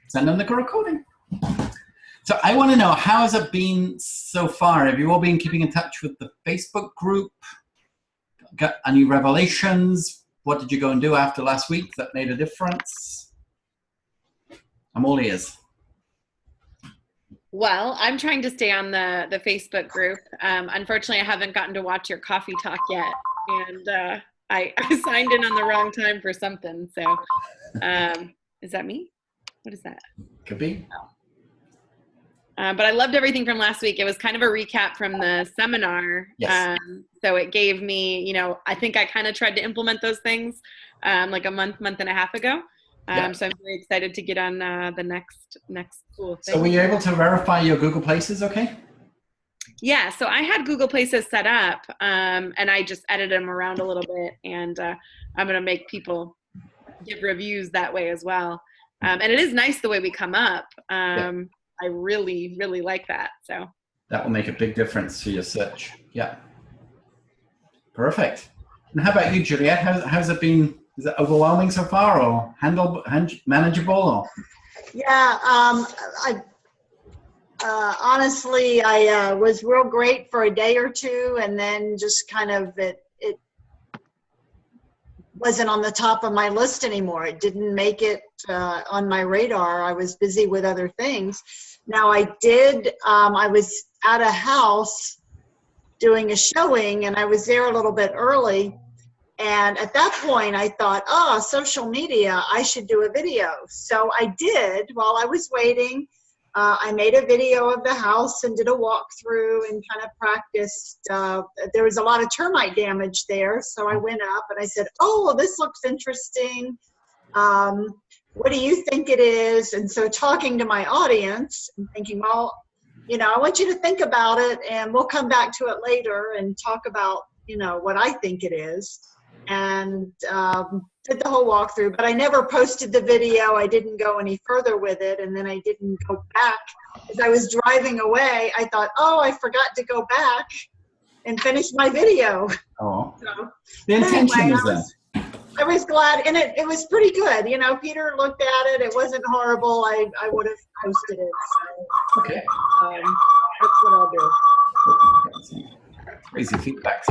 send them the recording. So I want to know, how has it been so far? Have you all been keeping in touch with the Facebook group? Got any revelations? What did you go and do after last week that made a difference? I'm all ears. Well, I'm trying to stay on the Facebook group. Unfortunately, I haven't gotten to watch your coffee talk yet. And I signed in on the wrong time for something. So is that me? What is that? Could be. But I loved everything from last week. It was kind of a recap from the seminar. Yes. So it gave me, I think I kind of tried to implement those things like a month and a half ago. Yeah. So I'm very excited to get on the next cool thing. So were you able to verify your Google Places okay? Yeah, so I had Google Places set up and I just edited them around a little bit, and I'm going to make people give reviews that way as well. And it is nice the way we come up. I really, really like that. So that will make a big difference to your search. Yeah. Perfect. And how about you, Juliet? How's it been? Is it overwhelming so far, or manageable? Or? Yeah, honestly, I was real great for a day or two, and then just kind of it wasn't on the top of my list anymore. It didn't make it on my radar. I was busy with other things. Now I was at a house doing a showing, and I was there a little bit early. And at that point I thought, social media, I should do a video. So I did. While I was waiting, I made a video of the house and did a walkthrough and kind of practiced. There was a lot of termite damage there. So I went up and I said, this looks interesting. What do you think it is? And so talking to my audience and thinking, I want you to think about it, and we'll come back to it later and talk about, what I think it is. And did the whole walkthrough, but I never posted the video. I didn't go any further with it, and then I didn't go back. As I was driving away, I thought, I forgot to go back and finish my video. Oh, so, the intention is there. I was glad, and it was pretty good. Peter looked at it. It wasn't horrible. I would have posted it. So, okay. That's what I'll do. Crazy feedback.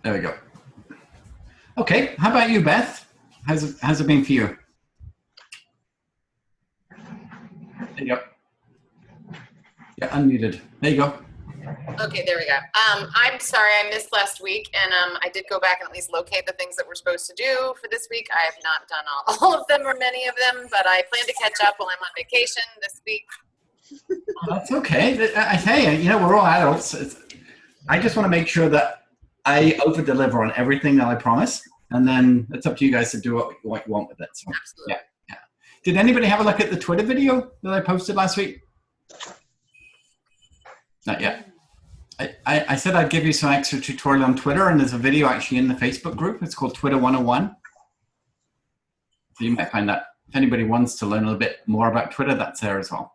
There we go. Okay, how about you, Beth? How's it been for you? There you go. Yeah, unmuted. There you go. Okay, there we go. I'm sorry I missed last week, and I did go back and at least locate the things that we're supposed to do for this week. I have not done all of them or many of them, but I plan to catch up while I'm on vacation this week. That's okay. I tell you, we're all adults. I just want to make sure that I over-deliver on everything that I promise, and then it's up to you guys to do what you want with it. So, absolutely. Yeah. Did anybody have a look at the Twitter video that I posted last week? Not yet. I said I'd give you some extra tutorial on Twitter, and there's a video actually in the Facebook group. It's called Twitter 101. So you might find that if anybody wants to learn a little bit more about Twitter, that's there as well.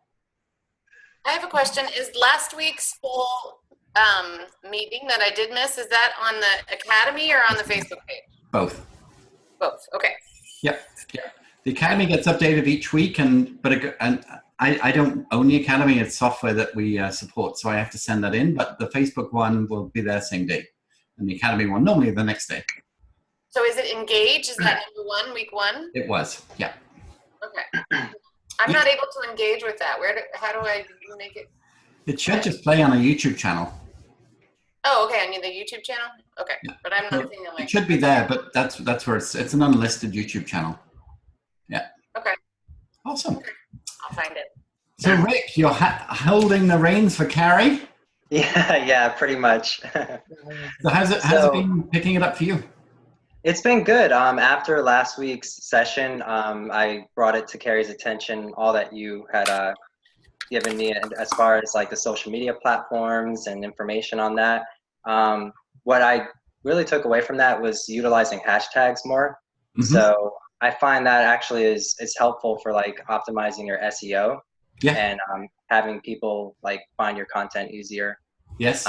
I have a question. Is last week's full meeting that I did miss, is that on the Academy or on the Facebook page? Both. Both, okay. Yeah. The Academy gets updated each week, but I don't own the Academy. It's software that we support, so I have to send that in, but the Facebook one will be there same day, and the Academy one normally the next day. So is it Engage? Is that number 1, week 1? It was, yeah. Okay. I'm not able to engage with that. How do I make it? It should just play on a YouTube channel. Oh, okay. I need the YouTube channel. Okay, yeah. But I'm not seeing the link. It should be there, but that's where it's an unlisted YouTube channel. Yeah. Okay. Awesome. Okay. I'll find it. So Rick, you're holding the reins for Carrie? Yeah, pretty much. So how's it been picking it up for you? It's been good. After last week's session, I brought it to Carrie's attention, all that you had given me as far as like the social media platforms and information on that. What I really took away from that was utilizing hashtags more. Mm-hmm. So I find that actually is helpful for like optimizing your SEO. Yeah. And having people like find your content easier. Yes.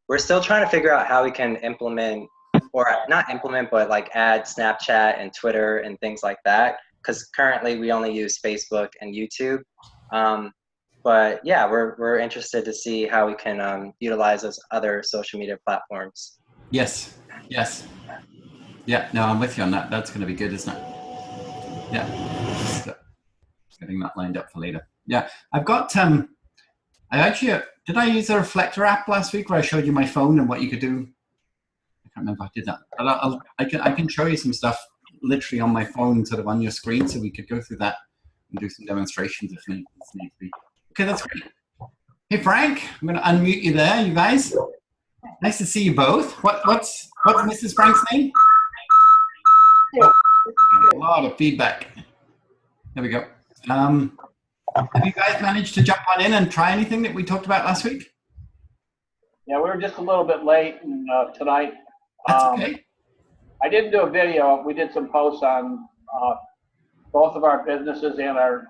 We're still trying to figure out how we can implement or not implement, but like add Snapchat and Twitter and things like that. Because currently we only use Facebook and YouTube. But yeah, we're interested to see how we can utilize those other social media platforms. Yes. Yes. Yeah. No, I'm with you on that. That's going to be good, isn't it? Yeah. Just getting that lined up for later. Yeah. I've got. I actually did I use the Reflector app last week where I showed you my phone and what you could do? I can't remember if I did that. But I can show you some stuff literally on my phone, sort of on your screen, so we could go through that and do some demonstrations if need be. Okay, that's great. Hey Frank, I'm going to unmute you there, you guys. Nice to see you both. What's Mrs. Frank's name? Oh, a lot of feedback. There we go. Have you guys managed to jump on in and try anything that we talked about last week? Yeah, we were just a little bit late tonight. That's okay. I didn't do a video. We did some posts on both of our businesses and our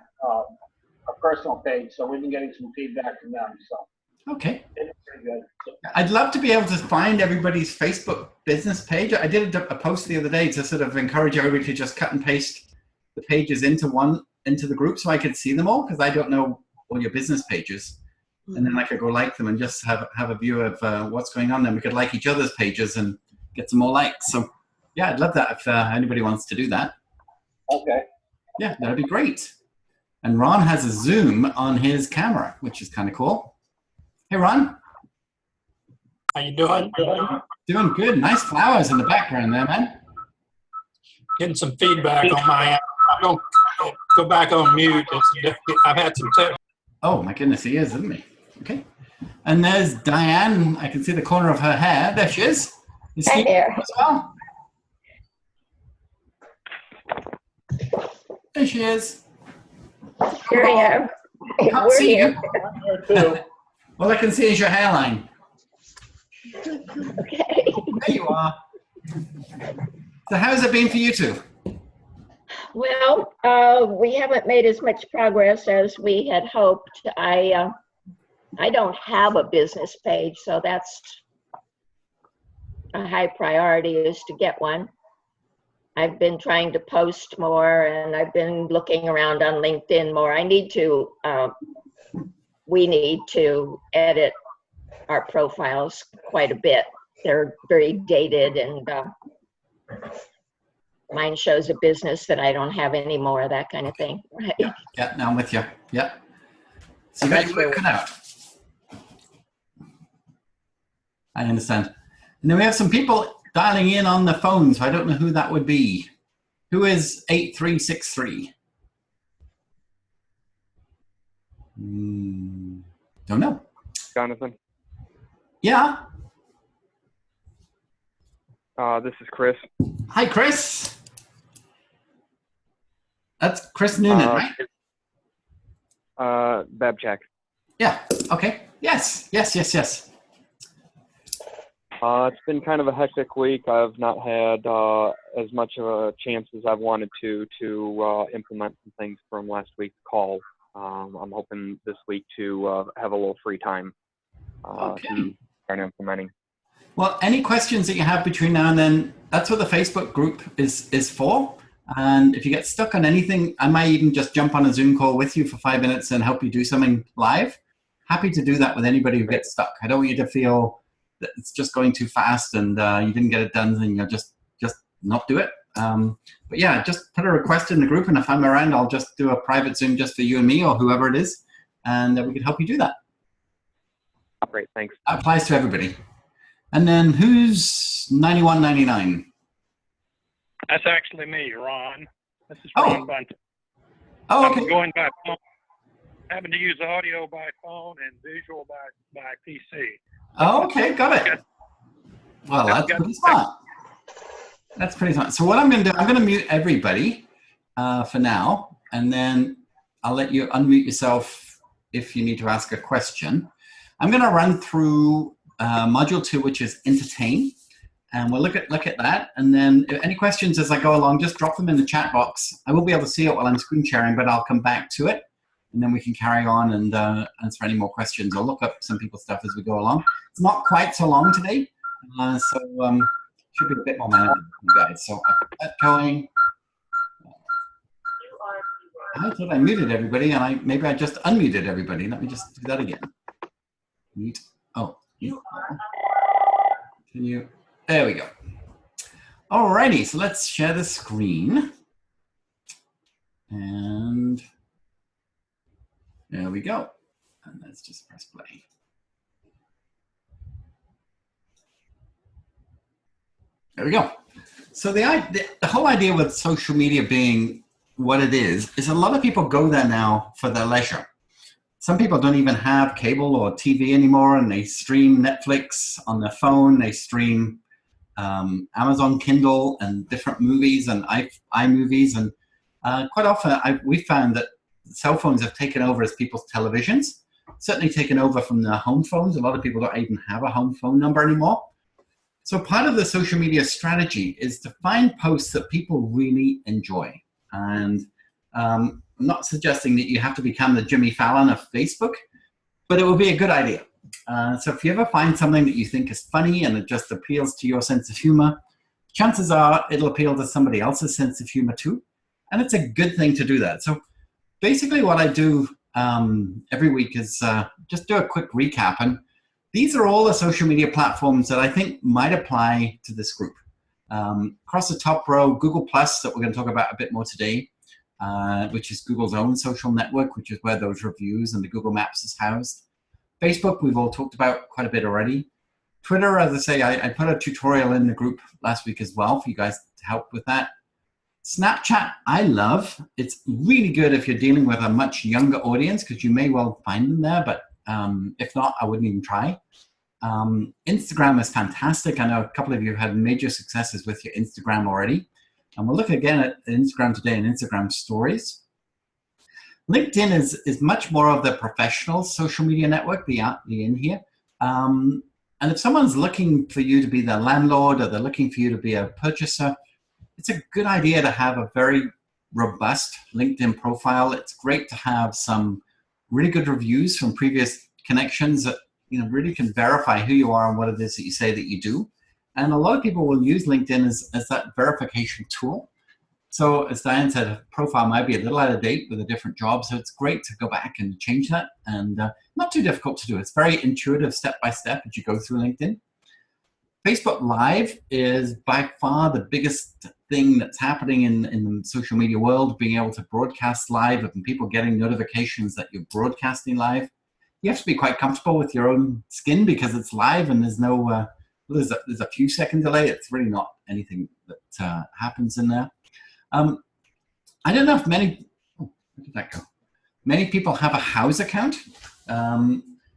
personal page, so we've been getting some feedback from them. So Okay. it's pretty good. So, I'd love to be able to find everybody's Facebook business page. I did a post the other day to sort of encourage everybody to just cut and paste the pages into the group so I could see them all, because I don't know all your business pages. And then I could go like them and just have a view of what's going on. Then we could like each other's pages and get some more likes. So yeah, I'd love that if anybody wants to do that. okay. Yeah, that'd be great. And Ron has a zoom on his camera, which is kind of cool. Hey, Ron. How you doing? Doing good. Nice flowers in the background there, man. Getting some feedback on my end. I'm going to go back on mute. I've had some tech. Oh, my goodness, he is, isn't he? Okay. And there's Diane. I can see the corner of her hair. There she is. Is Hi she there. as well? There she is. Here I am. Can't We're see here. you. Here too. All I can see is your hairline. Okay. There you are. So how's it been for you two? Well, we haven't made as much progress as we had hoped. I don't have a business page, so that's a high priority, is to get one. I've been trying to post more, and I've been looking around on LinkedIn more. We need to edit our profiles quite a bit. They're very dated, and mine shows a business that I don't have anymore, that kind of thing. Right? Yeah, no, I'm with you. Yeah. So you got your work cut out. I understand. And then we have some people dialing in on the phone, so I don't know who that would be. Who is 8363? Don't know. Jonathan. Yeah. This is Chris. Hi, Chris. That's Chris Noonan, right? Babchak. Yeah. Okay. Yes. It's been kind of a hectic week. I've not had as much of a chance as I've wanted to implement some things from last week's call. I'm hoping this week to have a little free time to start implementing. Well, any questions that you have between now and then, that's what the Facebook group is for. And if you get stuck on anything, I might even just jump on a Zoom call with you for 5 minutes and help you do something live. Happy to do that with anybody who gets stuck. I don't want you to feel that it's just going too fast and you didn't get it done and you'll just not do it. But yeah, just put a request in the group, and if I'm around, I'll just do a private Zoom just for you and me or whoever it is, and we can help you do that. Great, thanks. That applies to everybody. And then who's 9199? That's actually me, Ron. This is Ron Bunton. Oh, okay. I'm going by phone, having to use audio by phone and visual by PC. Oh, okay, got it. Well, that's pretty smart. That's pretty smart. So what I'm going to do, I'm going to mute everybody for now, and then I'll let you unmute yourself if you need to ask a question. I'm going to run through module 2, which is entertain, and we'll look at that. And then any questions as I go along, just drop them in the chat box. I won't be able to see it while I'm screen sharing, but I'll come back to it, and then we can carry on and answer any more questions or look up some people's stuff as we go along. It's not quite so long today, so Should be a bit more manageable, you guys. So I've got that going. I thought I muted everybody, and maybe I just unmuted everybody. Let me just do that again. Mute. Oh, mute. Continue. There we go. Alrighty, so let's share the screen. And there we go. And let's just press play. There we go. So the whole idea with social media being what it is a lot of people go there now for their leisure. Some people don't even have cable or TV anymore, and they stream Netflix on their phone. They stream Amazon Kindle and different movies and iMovies. And quite often we found that cell phones have taken over as people's televisions, certainly taken over from their home phones. A lot of people don't even have a home phone number anymore. So part of the social media strategy is to find posts that people really enjoy. And I'm not suggesting that you have to become the Jimmy Fallon of Facebook, but it would be a good idea. So if you ever find something that you think is funny and it just appeals to your sense of humor, chances are it'll appeal to somebody else's sense of humor too. And it's a good thing to do that. So basically what I do every week is just do a quick recap. And these are all the social media platforms that I think might apply to this group. Across the top row, Google Plus, that we're going to talk about a bit more today, which is Google's own social network, which is where those reviews and the Google Maps is housed. Facebook, we've all talked about quite a bit already. Twitter, as I say, I put a tutorial in the group last week as well for you guys to help with that. Snapchat, I love. It's really good if you're dealing with a much younger audience, because you may well find them there, but if not, I wouldn't even try. Instagram is fantastic. I know a couple of you have had major successes with your Instagram already. And we'll look again at Instagram today and Instagram stories. LinkedIn is much more of the professional social media network, the in here. And if someone's looking for you to be their landlord, or they're looking for you to be a purchaser, it's a good idea to have a very robust LinkedIn profile. It's great to have some really good reviews from previous connections that really can verify who you are and what it is that you say that you do. And a lot of people will use LinkedIn as that verification tool. So as Diane said, a profile might be a little out of date with a different job. So it's great to go back and change that, and not too difficult to do. It's very intuitive step by step as you go through LinkedIn. Facebook Live is by far the biggest thing that's happening in the social media world, being able to broadcast live and people getting notifications that you're broadcasting live. You have to be quite comfortable with your own skin because it's live and there's no, there's a few second delay. It's really not anything that happens in there. I don't know if many, where did that go? Many people have a house account.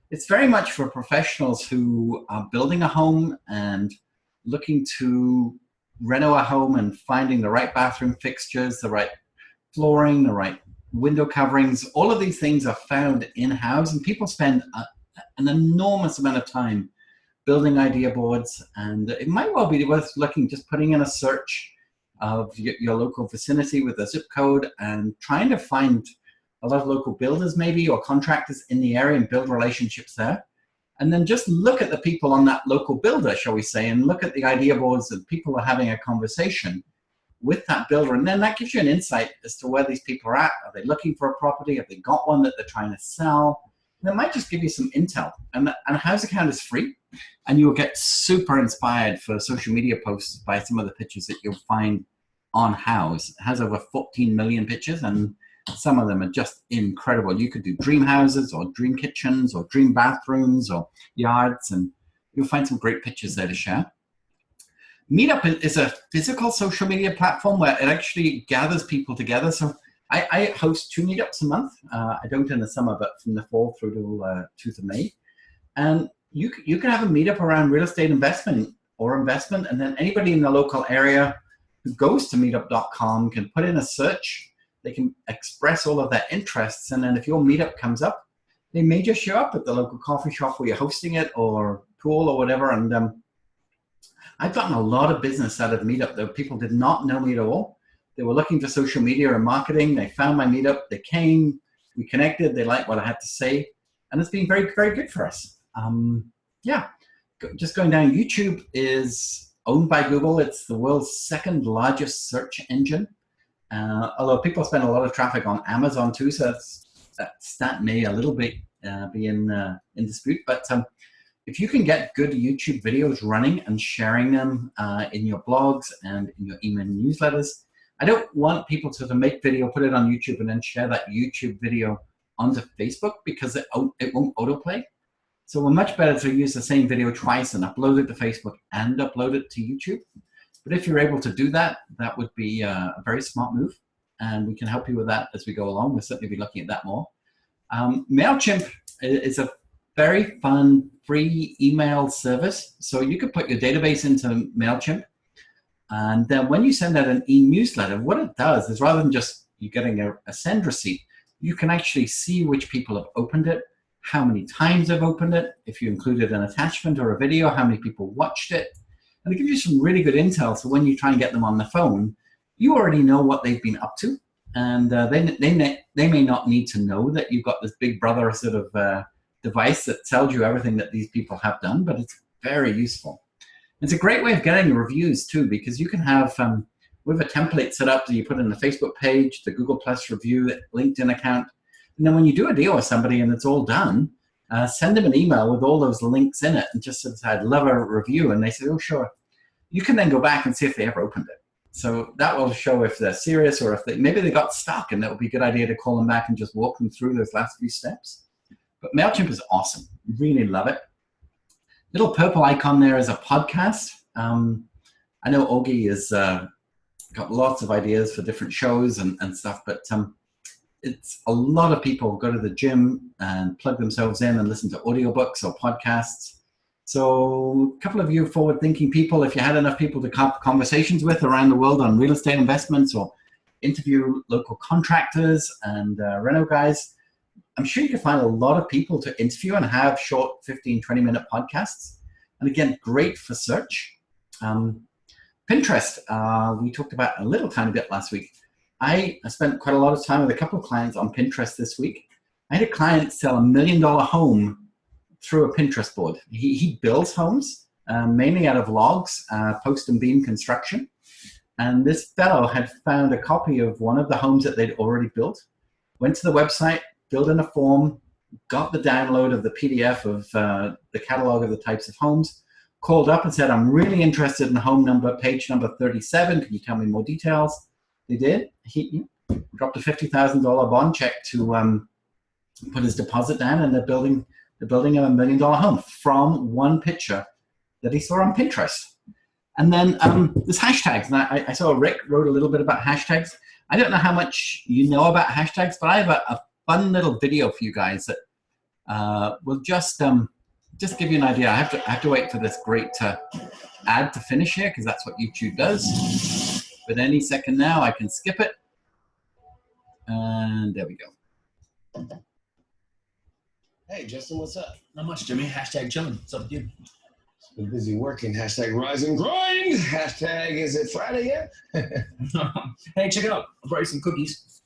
It's very much for professionals who are building a home and looking to reno a home and finding the right bathroom fixtures, the right flooring, the right window coverings. All of these things are found in-house, and people spend an enormous amount of time building idea boards. And it might well be worth looking, just putting in a search of your local vicinity with a zip code and trying to find a lot of local builders maybe, or contractors in the area, and build relationships there. And then just look at the people on that local builder, shall we say, and look at the idea boards that people are having a conversation with that builder. And then that gives you an insight as to where these people are at. Are they looking for a property? Have they got one that they're trying to sell? And it might just give you some intel. And a house account is free, and you'll get super inspired for social media posts by some of the pictures that you'll find on House. It has over 14 million pictures, and some of them are just incredible. You could do dream houses or dream kitchens or dream bathrooms or yards, and you'll find some great pictures there to share. Meetup is a physical social media platform where it actually gathers people together. So I host 2 meetups a month. I don't in the summer, but from the fall through to 2nd of May. And you can have a meetup around real estate investment, and then anybody in the local area who goes to meetup.com can put in a search. They can express all of their interests, and then if your meetup comes up, they may just show up at the local coffee shop where you're hosting it, or pool or whatever. And I've gotten a lot of business out of Meetup, though. People did not know me at all. They were looking for social media and marketing. They found my Meetup. They came. We connected. They liked what I had to say, and it's been very, very good for us. Yeah, just going down. YouTube is owned by Google. It's the world's second largest search engine. Although people spend a lot of traffic on Amazon too, so that stat may a little bit be in dispute. But if you can get good YouTube videos running and sharing them in your blogs and in your email newsletters, I don't want people to make video, put it on YouTube, and then share that YouTube video onto Facebook because it won't autoplay. So we're much better to use the same video twice and upload it to Facebook and upload it to YouTube. But if you're able to do that, that would be a very smart move. And we can help you with that as we go along. We'll certainly be looking at that more. MailChimp is a very fun, free email service. So you could put your database into MailChimp. And then when you send out an e-newsletter, what it does is rather than just you getting a send receipt, you can actually see which people have opened it, how many times they've opened it, if you included an attachment or a video, how many people watched it. And it gives you some really good intel. So when you try and get them on the phone, you already know what they've been up to. And they may not need to know that you've got this big brother sort of device that tells you everything that these people have done, but it's very useful. It's a great way of getting reviews too, because you can have, we have a template set up that you put in the Facebook page, the Google Plus review, LinkedIn account. And then when you do a deal with somebody and it's all done, send them an email with all those links in it and just say, I'd love a review. And they say, oh, sure. You can then go back and see if they ever opened it. So that will show if they're serious or if maybe they got stuck, and that would be a good idea to call them back and just walk them through those last few steps. But MailChimp is awesome. Really love it. Little purple icon there is a podcast. I know Ogie has got lots of ideas for different shows and stuff, but it's a lot of people go to the gym and plug themselves in and listen to audiobooks or podcasts. So a couple of you forward-thinking people, if you had enough people to have conversations with around the world on real estate investments or interview local contractors and reno guys, I'm sure you could find a lot of people to interview and have short 15, 20-minute podcasts. And again, great for search. Pinterest, we talked about a little tiny bit last week. I spent quite a lot of time with a couple of clients on Pinterest this week. I had a client sell $1 million home through a Pinterest board. He builds homes, mainly out of logs, post and beam construction. And this fellow had found a copy of one of the homes that they'd already built, went to the website, filled in a form, got the download of the PDF of the catalog of the types of homes, called up and said, I'm really interested in home number, page number 37. Can you tell me more details? They did. He dropped a $50,000 bond check to put his deposit down, and they're building a $1 million home from one picture that he saw on Pinterest. And then there's hashtags. And I saw Rick wrote a little bit about hashtags. I don't know how much you know about hashtags, but I have a fun little video for you guys that will just give you an idea. I have to wait for this great ad to finish here because that's what YouTube does. But any second now, I can skip it. And there we go. Hey, Justin, what's up? Not much, Jimmy. Hashtag chilling. What's up with you? Been busy working. Hashtag rise and grind. Hashtag is it Friday yet? Hey, check it out. I brought you some cookies.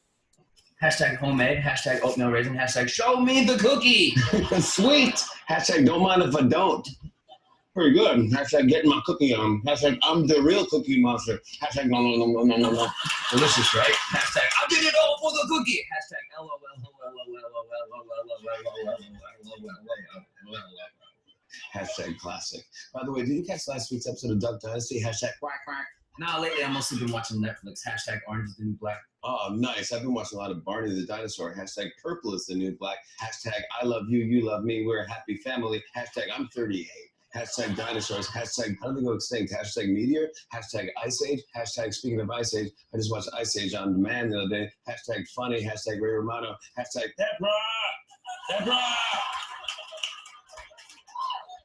Hashtag homemade. Hashtag oatmeal raisin. Hashtag show me the cookie. Sweet. Hashtag don't mind if I don't. Pretty good. Hashtag getting my cookie on. Hashtag I'm the real cookie monster. Hashtag no. Delicious, right? Hashtag I did it all for the cookie. Hashtag LOL. Hashtag classic. By the way, did you catch last week's episode of Duck Dynasty? Hashtag quack quack. Nah, lately I've mostly been watching Netflix. Hashtag Orange is the New Black. Oh, nice. I've been watching a lot of Barney the Dinosaur. Hashtag Purple is the New Black. Hashtag I love you, you love me. We're a happy family. Hashtag I'm 38. Hashtag dinosaurs. Hashtag how do they go extinct? Hashtag meteor. Hashtag Ice Age. Hashtag speaking of Ice Age, I just watched Ice Age on demand the other day. Hashtag funny. Hashtag Ray Romano. Hashtag Deborah.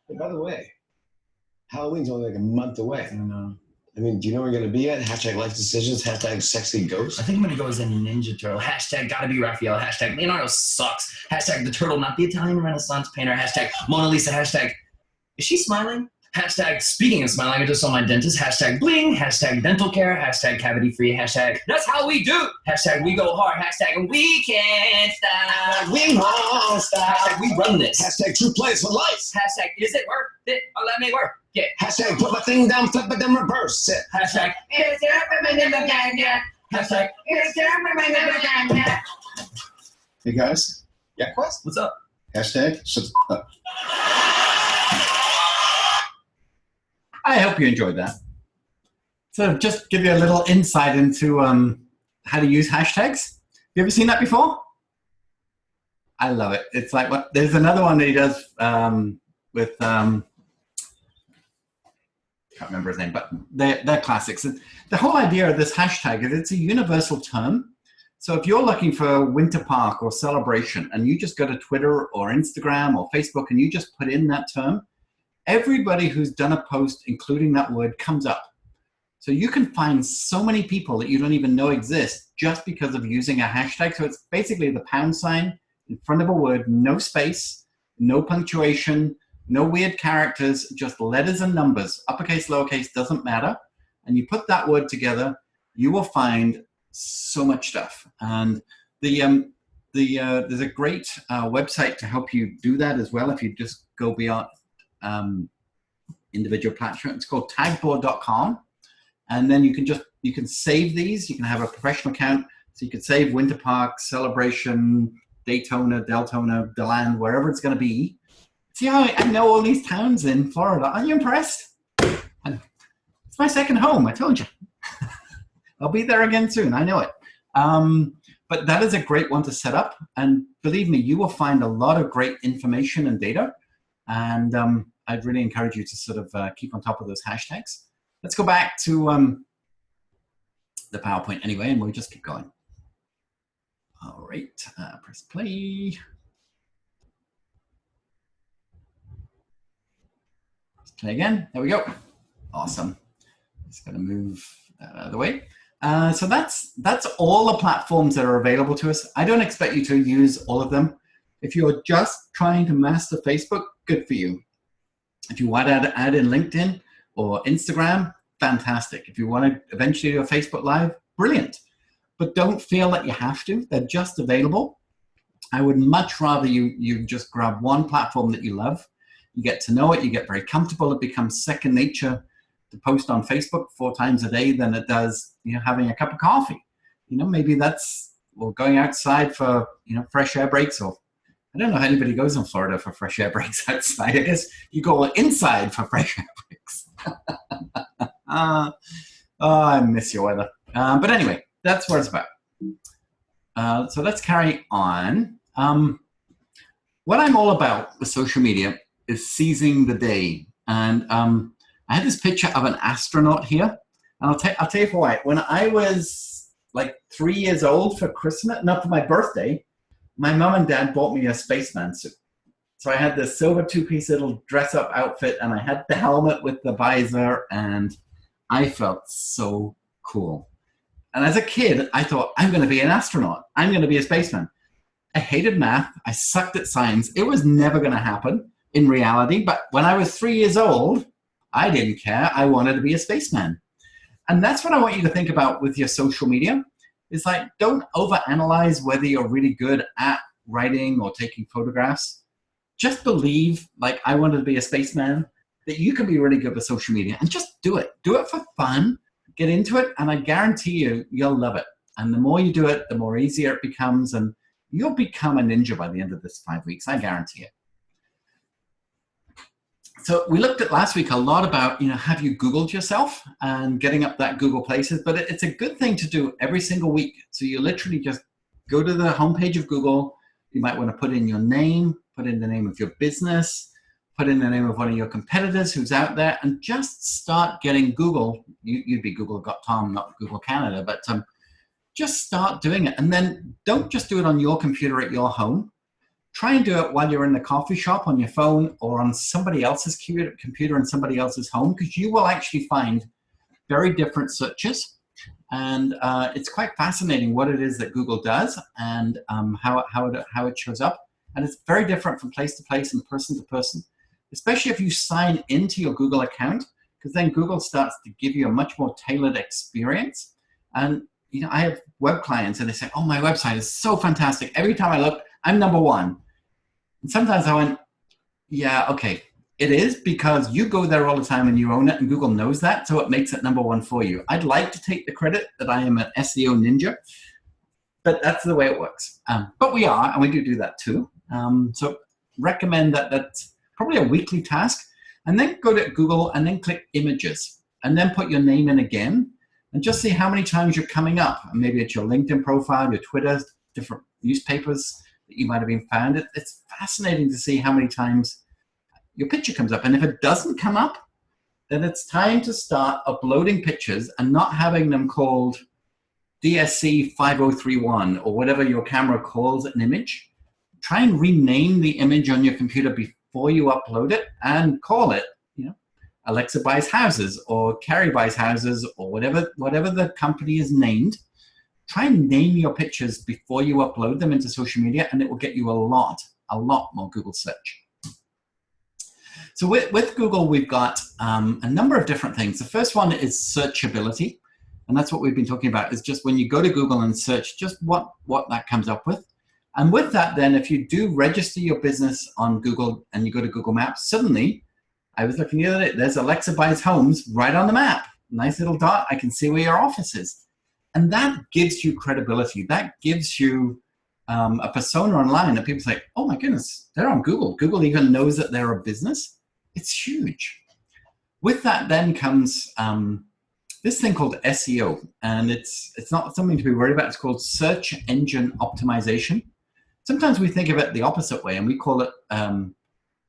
Hey, by the way, Halloween's only like a month away. I know. I mean, do you know where you're going to be at? Hashtag life decisions. Hashtag sexy ghost. I think I'm going to go as a Ninja Turtle. Hashtag gotta be Raphael. Hashtag Leonardo sucks. Hashtag the turtle, not the Italian Renaissance painter. Hashtag Mona Lisa. Hashtag is she smiling? Hashtag speaking of smiling, I just saw my dentist. Hashtag bling. Hashtag dental care. Hashtag cavity free. Hashtag that's how we do. Hashtag we go hard. Hashtag we can't stop. We won't stop. Hashtag we run this. Hashtag true players for life. Hashtag is it worth it? Oh, let me work Yeah. Hashtag put my thing down, flip it, then reverse it. Hashtag is there a woman in the gang yet? Hashtag is there a woman in the gang yet? Hey guys, Yeah, Quest, what's up? hashtag shut the up. I hope you enjoyed that. So just give you a little insight into how to use hashtags. You ever seen that before? I love it. It's like what there's another one that he does with can't remember his name, but they're classics. And the whole idea of this hashtag is it's a universal term. So if you're looking for Winter Park or celebration and you just go to Twitter or Instagram or Facebook and you just put in that term, everybody who's done a post including that word comes up. So you can find so many people that you don't even know exist just because of using a hashtag. So it's basically the pound sign in front of a word, no space, no punctuation, no weird characters, just letters and numbers, uppercase, lowercase, doesn't matter. And you put that word together, you will find so much stuff. And there's a great website to help you do that as well. If you just go beyond individual platforms, it's called tagboard.com. And then you can save these. You can have a professional account. So you can save Winter Park, Celebration, Daytona, Deltona, DeLand, wherever it's going to be. See how I know all these towns in Florida? Are you impressed? And it's my second home, I told you. I'll be there again soon, I know it. But that is a great one to set up. And believe me, you will find a lot of great information and data. And I'd really encourage you to sort of keep on top of those hashtags. Let's go back to the PowerPoint anyway, and we'll just keep going. All right, press play. Let's play again. There we go. Awesome. Just gonna move that out of the way. So that's all the platforms that are available to us. I don't expect you to use all of them. If you're just trying to master Facebook, good for you. If you want to add in LinkedIn or Instagram, fantastic. If you want to eventually do a Facebook Live, brilliant. But don't feel that you have to. They're just available. I would much rather you just grab one platform that you love. You get to know it. You get very comfortable. It becomes second nature to post on Facebook 4 times a day than it does, having a cup of coffee. Maybe that's, or going outside for, fresh air breaks, or I don't know how anybody goes in Florida for fresh air breaks outside. I guess you go inside for fresh air breaks. Oh, I miss your weather. But anyway, that's what it's about. So let's carry on. What I'm all about with social media is seizing the day. And I had this picture of an astronaut here. And I'll tell you for why. When I was like 3 years old for Christmas, not for my birthday, my mom and dad bought me a spaceman suit. So I had this silver 2-piece little dress-up outfit, and I had the helmet with the visor, and I felt so cool. And as a kid, I thought, I'm going to be an astronaut. I'm going to be a spaceman. I hated math. I sucked at science. It was never going to happen in reality. But when I was 3 years old, I didn't care. I wanted to be a spaceman. And that's what I want you to think about with your social media. It's like, don't overanalyze whether you're really good at writing or taking photographs. Just believe, like I wanted to be a spaceman, that you can be really good with social media, and just do it. Do it for fun. Get into it, and I guarantee you'll love it. And the more you do it, the more easier it becomes, and you'll become a ninja by the end of this 5 weeks. I guarantee it. So we looked at last week a lot about, have you Googled yourself and getting up that Google Places, but it's a good thing to do every single week. So you literally just go to the homepage of Google. You might want to put in your name, put in the name of your business, put in the name of one of your competitors who's out there, and just start getting Google. You'd be Google.com, not Google Canada, but just start doing it. And then don't just do it on your computer at your home. Try and do it while you're in the coffee shop on your phone or on somebody else's computer in somebody else's home, because you will actually find very different searches. And it's quite fascinating what it is that Google does and how it shows up. And it's very different from place to place and person to person, especially if you sign into your Google account, because then Google starts to give you a much more tailored experience. And I have web clients and they say, oh, my website is so fantastic. Every time I look, I'm #1. And sometimes I went, yeah, okay, It is because you go there all the time and you own it, and Google knows that, so it makes it #1 for you. I'd like to take the credit that I am an SEO ninja, but that's the way it works. But we are, and we do that too. So recommend that that's probably a weekly task, and then go to Google and then click images, and then put your name in again, and just see how many times you're coming up. And maybe it's your LinkedIn profile, your Twitter, different newspapers that you might have been found. It's fascinating to see how many times your picture comes up. And if it doesn't come up, then it's time to start uploading pictures and not having them called DSC 5031 or whatever your camera calls an image. Try and rename the image on your computer before you upload it and call it, Alexa Buys Houses or Carrie Buys Houses or whatever the company is named. Try and name your pictures before you upload them into social media, and it will get you a lot more Google search. So with Google, we've got a number of different things. The first one is searchability. And that's what we've been talking about, is just when you go to Google and search, just what that comes up with. And with that, then, if you do register your business on Google and you go to Google Maps, suddenly, I was looking the other day, there's Alexa Buys Homes right on the map. Nice little dot. I can see where your office is. And that gives you credibility. That gives you a persona online that people say, oh my goodness, they're on Google. Google even knows that they're a business. It's huge. With that then comes this thing called SEO, and it's not something to be worried about. It's called search engine optimization. Sometimes we think of it the opposite way, and we call it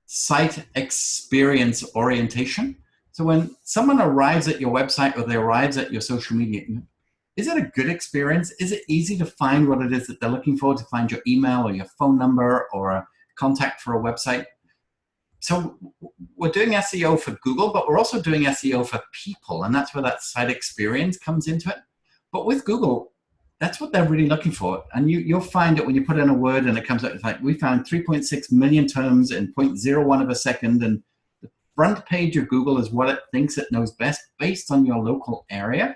site experience orientation. So when someone arrives at your website or they arrives at your social media, is it a good experience? Is it easy to find what it is that they're looking for, to find your email or your phone number or a contact for a website? So we're doing SEO for Google, but we're also doing SEO for people, and that's where that site experience comes into it. But with Google, that's what they're really looking for. And you'll find it when you put in a word and it comes out, it's like, we found 3.6 million terms in 0.01 of a second, and the front page of Google is what it thinks it knows best based on your local area.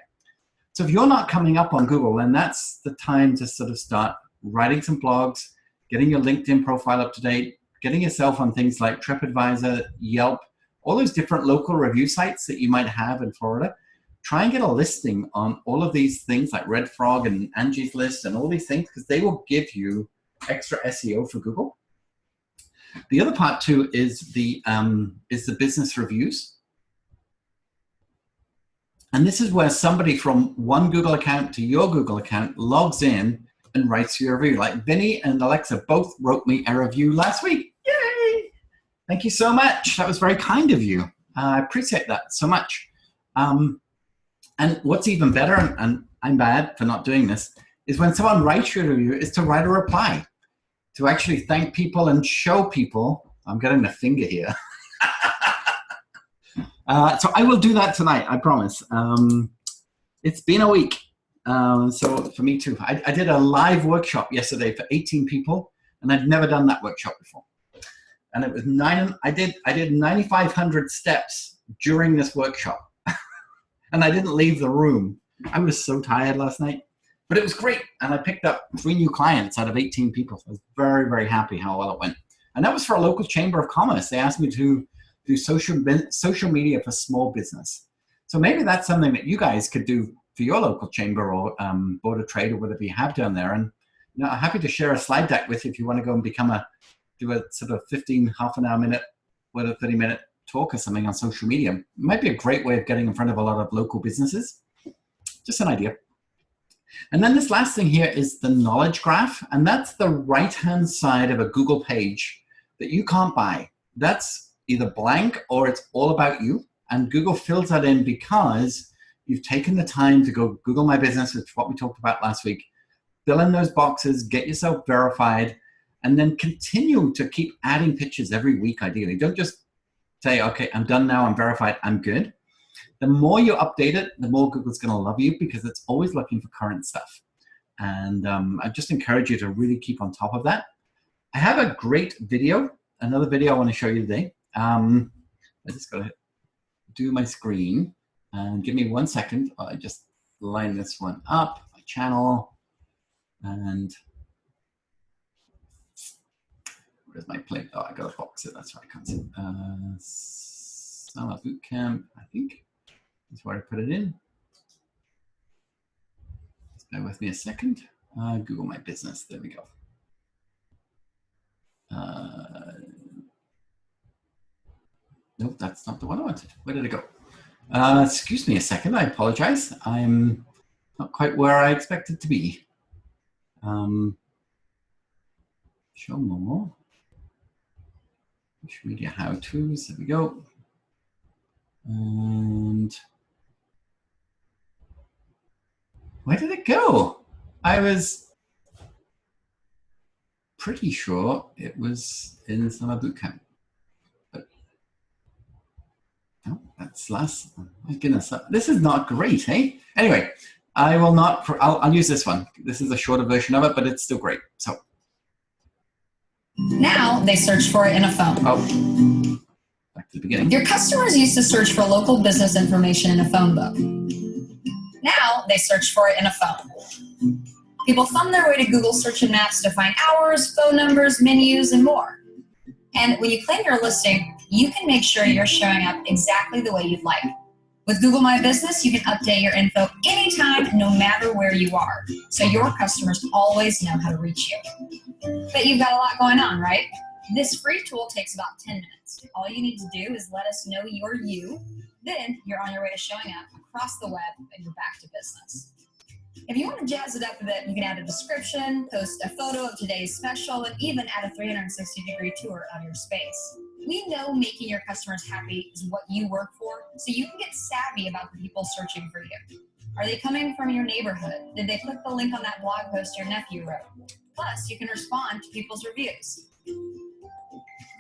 So if you're not coming up on Google, then that's the time to sort of start writing some blogs, getting your LinkedIn profile up to date, getting yourself on things like TripAdvisor, Yelp, all those different local review sites that you might have in Florida. Try and get a listing on all of these things like Red Frog and Angie's List and all these things, because they will give you extra SEO for Google. The other part too is the business reviews. And this is where somebody from one Google account to your Google account logs in and writes you a review. Like Vinny and Alexa both wrote me a review last week. Yay! Thank you so much. That was very kind of you. I appreciate that so much. And what's even better, and I'm bad for not doing this, is when someone writes you a review, is to write a reply, to actually thank people and show people. I'm getting the finger here. So I will do that tonight, I promise. It's been a week. So for me too, I did a live workshop yesterday for 18 people, and I'd never done that workshop before. And it was I did 9,500 steps during this workshop, and I didn't leave the room. I was so tired last night, but it was great. And I picked up 3 new clients out of 18 people. So I was very, very happy how well it went. And that was for a local chamber of commerce. They asked me to do social media for small business. So maybe that's something that you guys could do for your local chamber or board of trade or whatever you have down there. And I'm happy to share a slide deck with you if you want to go and do a sort of 15, half an hour, minute, with a 30-minute talk or something on social media. It might be a great way of getting in front of a lot of local businesses. Just an idea. And then this last thing here is the knowledge graph, and that's the right-hand side of a Google page that you can't buy. That's either blank or it's all about you, and Google fills that in because you've taken the time to go Google My Business, which is what we talked about last week, fill in those boxes, get yourself verified, and then continue to keep adding pictures every week, ideally. Don't just say, okay, I'm done now, I'm verified, I'm good. The more you update it, the more Google's gonna love you, because it's always looking for current stuff. And I just encourage you to really keep on top of that. I have a great video, another video I wanna show you today. I just gotta do my screen, and give me 1 second. I just line this one up, my channel, and Where's my plate? Oh, I got a box it. That's right. I can't see it. Summer boot camp, I think. That's where I put it in. Just bear with me a second. Google My Business. There we go. Nope, that's not the one I wanted. Where did it go? Excuse me a second. I apologize. I'm not quite where I expected to be. Show more. Social media how-tos. There we go. And where did it go? I was pretty sure it was in Summer Bootcamp. But no, that's last. Oh my goodness, this is not great, eh? Anyway, I will not. I'll use this one. This is a shorter version of it, but it's still great. So now they search for it in a phone. Oh. Back to the beginning. Your customers used to search for local business information in a phone book. Now they search for it in a phone. People thumb their way to Google search and maps to find hours, phone numbers, menus, and more. And when you claim your listing, you can make sure you're showing up exactly the way you'd like. With Google My Business, you can update your info anytime, no matter where you are, so your customers always know how to reach you. But you've got a lot going on, right? This free tool takes about 10 minutes. All you need to do is let us know you're you. Then you're on your way to showing up across the web and you're back to business. If you want to jazz it up a bit, you can add a description, post a photo of today's special, and even add a 360-degree tour of your space. We know making your customers happy is what you work for, so you can get savvy about the people searching for you. Are they coming from your neighborhood? Did they click the link on that blog post your nephew wrote? Plus, you can respond to people's reviews.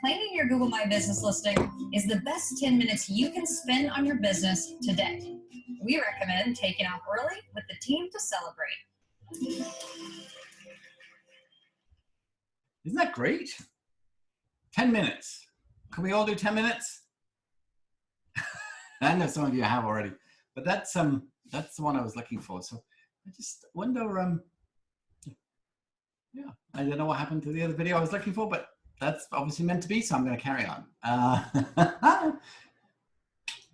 Claiming your Google My Business listing is the best 10 minutes you can spend on your business today. We recommend taking off early with the team to celebrate. Isn't that great? 10 minutes. Can we all do 10 minutes? I know some of you have already, but that's the one I was looking for. So I just wonder, yeah, I don't know what happened to the other video I was looking for, but that's obviously meant to be, so I'm going to carry on.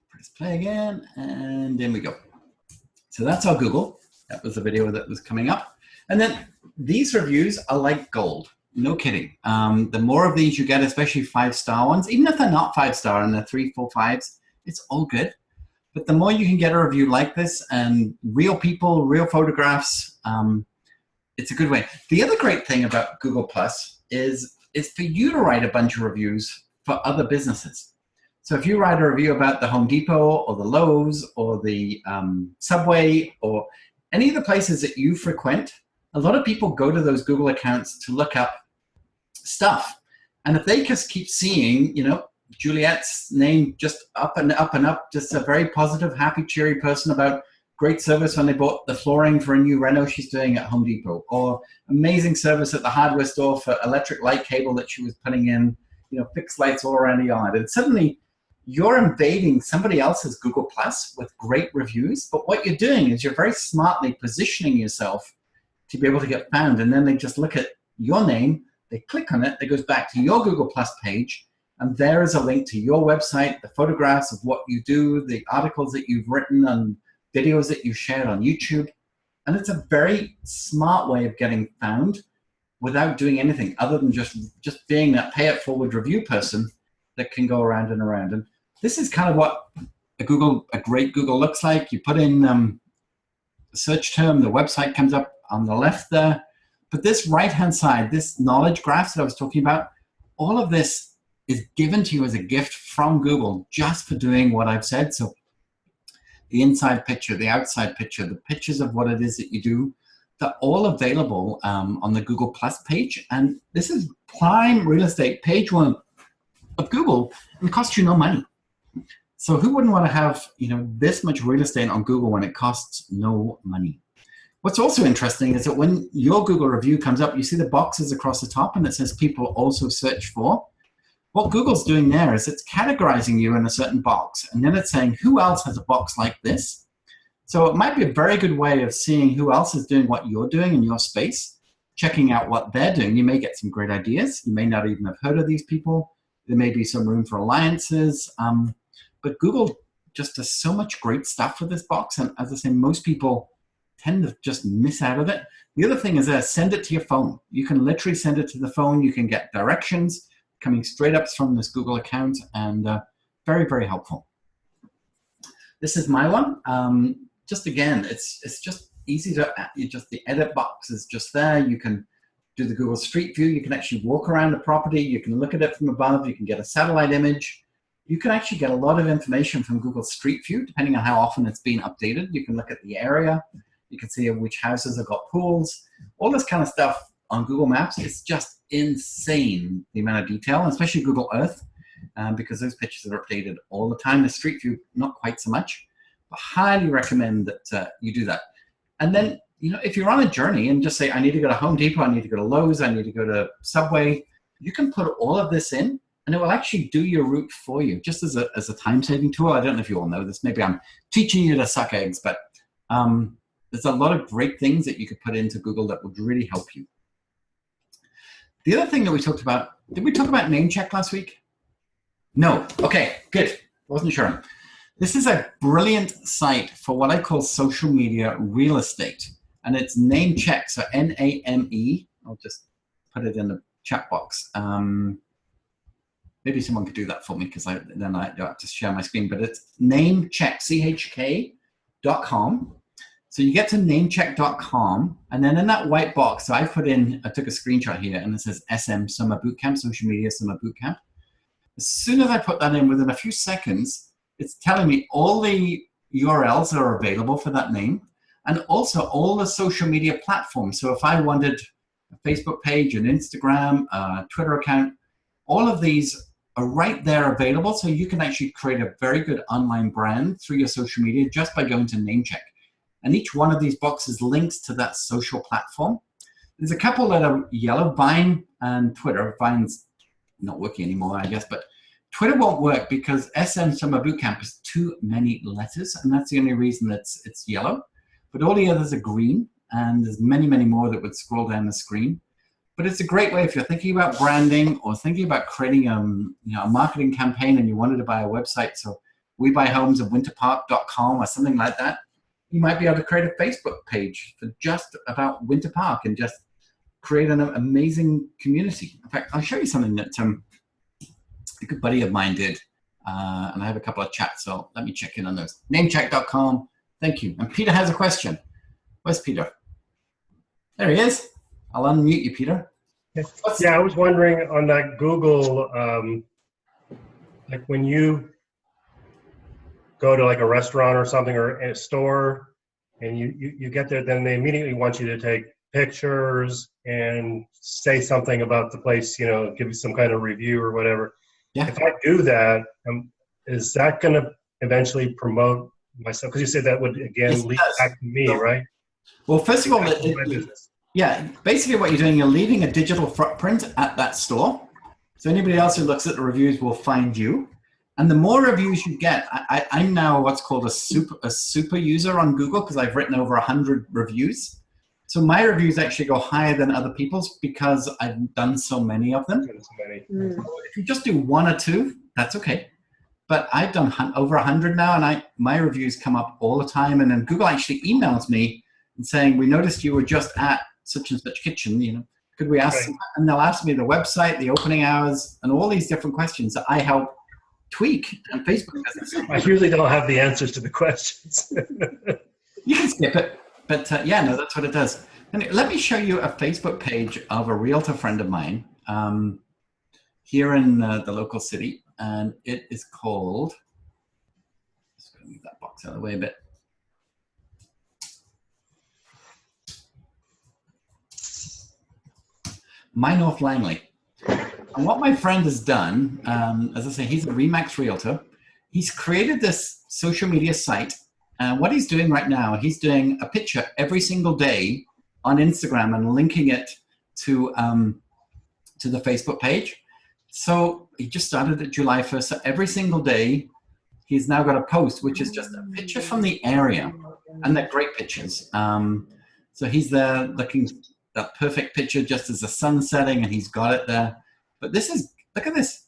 Press play again, and in we go. So that's our Google. That was the video that was coming up. And then these reviews are like gold. No kidding. The more of these you get, especially 5-star ones, even if they're not 5-star and they're 3, 4, 5s, it's all good. But the more you can get a review like this and real people, real photographs, it's a good way. The other great thing about Google Plus is for you to write a bunch of reviews for other businesses. So if you write a review about the Home Depot or the Lowe's or the Subway or any of the places that you frequent, a lot of people go to those Google accounts to look up stuff. And if they just keep seeing, you know, Juliet's name just up and up and up, just a very positive, happy, cheery person about great service when they bought the flooring for a new reno she's doing at Home Depot, or amazing service at the hardware store for electric light cable that she was putting in, you know, fixed lights all around the yard. And suddenly you're invading somebody else's Google Plus with great reviews, but what you're doing is you're very smartly positioning yourself to be able to get found. And then they just look at your name, they click on it, it goes back to your Google Plus page, and there is a link to your website, the photographs of what you do, the articles that you've written, and videos that you shared on YouTube. And it's a very smart way of getting found without doing anything other than just being that pay it forward review person that can go around and around. And this is kind of what a great Google looks like. You put in the search term, the website comes up on the left there. But this right-hand side, this knowledge graph that I was talking about, all of this is given to you as a gift from Google just for doing what I've said. So the inside picture, the outside picture, the pictures of what it is that you do, they're all available on the Google Plus page. And this is prime real estate, page 1 of Google, and it costs you no money. So who wouldn't want to have, you know, this much real estate on Google when it costs no money? What's also interesting is that when your Google review comes up, you see the boxes across the top and it says people also search for. What Google's doing there is it's categorizing you in a certain box, and then it's saying who else has a box like this. So it might be a very good way of seeing who else is doing what you're doing in your space. checking out what they're doing, you may get some great ideas. You may not even have heard of these people. There may be some room for alliances. But Google just does so much great stuff with this box. And as I say, most people tend to just miss out of it. The other thing is send it to your phone. You can literally send it to the phone. You can get directions coming straight up from this Google account, and very, very helpful. This is my one. Just again, it's just easy to, the edit box is just there. You can do the Google Street View. You can actually walk around the property. You can look at it from above. You can get a satellite image. You can actually get a lot of information from Google Street View, depending on how often it's been updated. You can look at the area. You can see which houses have got pools. All this kind of stuff on Google Maps. It's just insane, the amount of detail, especially Google Earth, because those pictures are updated all the time. The Street View, not quite so much. But highly recommend that you do that. And then, if you're on a journey and just say, I need to go to Home Depot, I need to go to Lowe's, I need to go to Subway, you can put all of this in, and it will actually do your route for you, just as a time-saving tool. I don't know if you all know this. Maybe I'm teaching you to suck eggs, but there's a lot of great things that you could put into Google that would really help you. The other thing that we talked about, did we talk about NameCheck last week? No. Okay, good. Wasn't sure. This is a brilliant site for what I call social media real estate, and it's NameCheck, so N-A-M-E. I'll just put it in the chat box. Maybe someone could do that for me, because then I don't have to share my screen, but it's NameCheck, CHK.com. So you get to namecheck.com, and then in that white box, so I took a screenshot here, and it says SM Summer Bootcamp, Social Media Summer Bootcamp. As soon as I put that in, within a few seconds, it's telling me all the URLs that are available for that name, and also all the social media platforms. So if I wanted a Facebook page, an Instagram, a Twitter account, all of these are right there available. So you can actually create a very good online brand through your social media just by going to NameCheck. And each one of these boxes links to that social platform. There's a couple that are yellow, Vine and Twitter. Vine's not working anymore, I guess, but Twitter won't work because SM Summer Bootcamp is too many letters, and that's the only reason it's yellow. But all the others are green, and there's many, many more that would scroll down the screen. But it's a great way if you're thinking about branding or thinking about creating a marketing campaign and you wanted to buy a website. So We Buy Homes at winterpark.com or something like that. You might be able to create a Facebook page for just about Winter Park and just create an amazing community. In fact, I'll show you something that a good buddy of mine did, and I have a couple of chats, so let me check in on those. Namecheck.com, thank you. And Peter has a question. Where's Peter? There he is. I'll unmute you, Peter. Yeah, I was wondering on that Google, like when you go to like a restaurant or something or a store and you get there, then they immediately want you to take pictures and say something about the place, give you some kind of review or whatever. Yeah. If I do that, is that going to eventually promote myself? Because you said that would, again, lead back to me, right? Well, first of all, yeah, basically what you're doing, you're leaving a digital footprint at that store. So anybody else who looks at the reviews will find you. And the more reviews you get, I'm now what's called a super user on Google because I've written over 100 reviews. So my reviews actually go higher than other people's because I've done so many of them. So if you just do one or two, that's okay. But I've done over 100 now, and my reviews come up all the time. And then Google actually emails me and saying, we noticed you were just at such and such kitchen, could we ask? Right. And they'll ask me the website, the opening hours, and all these different questions that I help tweak. And Facebook doesn't. I usually don't have the answers to the questions. You can skip it. But yeah, no, that's what it does. And let me show you a Facebook page of a realtor friend of mine here in the local city. And it is called, just going to move that box out of the way a bit. My North Langley. And what my friend has done, as I say, he's a RE/MAX realtor. He's created this social media site. And what he's doing right now, he's doing a picture every single day on Instagram and linking it to the Facebook page. So he just started at July 1st. So every single day, he's now got a post, which is just a picture from the area. And they're great pictures. So he's there looking that perfect picture just as the sun's setting, and he's got it there. But this is, look at this,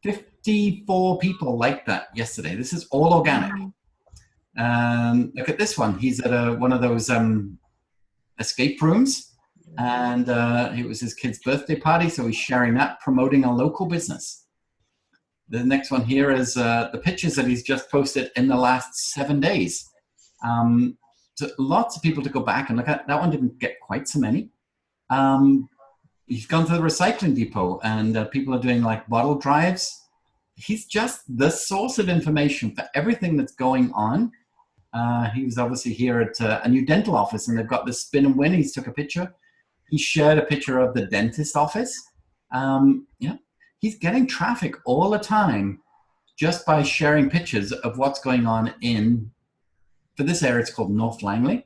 54 people liked that yesterday. This is all organic. Look at this one. He's at one of those escape rooms, and it was his kid's birthday party, so he's sharing that, promoting a local business. The next one here is the pictures that he's just posted in the last 7 days. So lots of people to go back and look at. That one didn't get quite so many. He's gone to the recycling depot, and people are doing like bottle drives. He's just the source of information for everything that's going on. He was obviously here at a new dental office, and they've got this spin and win. He took a picture. He shared a picture of the dentist office. Yeah, he's getting traffic all the time just by sharing pictures of what's going on for this area, it's called North Langley.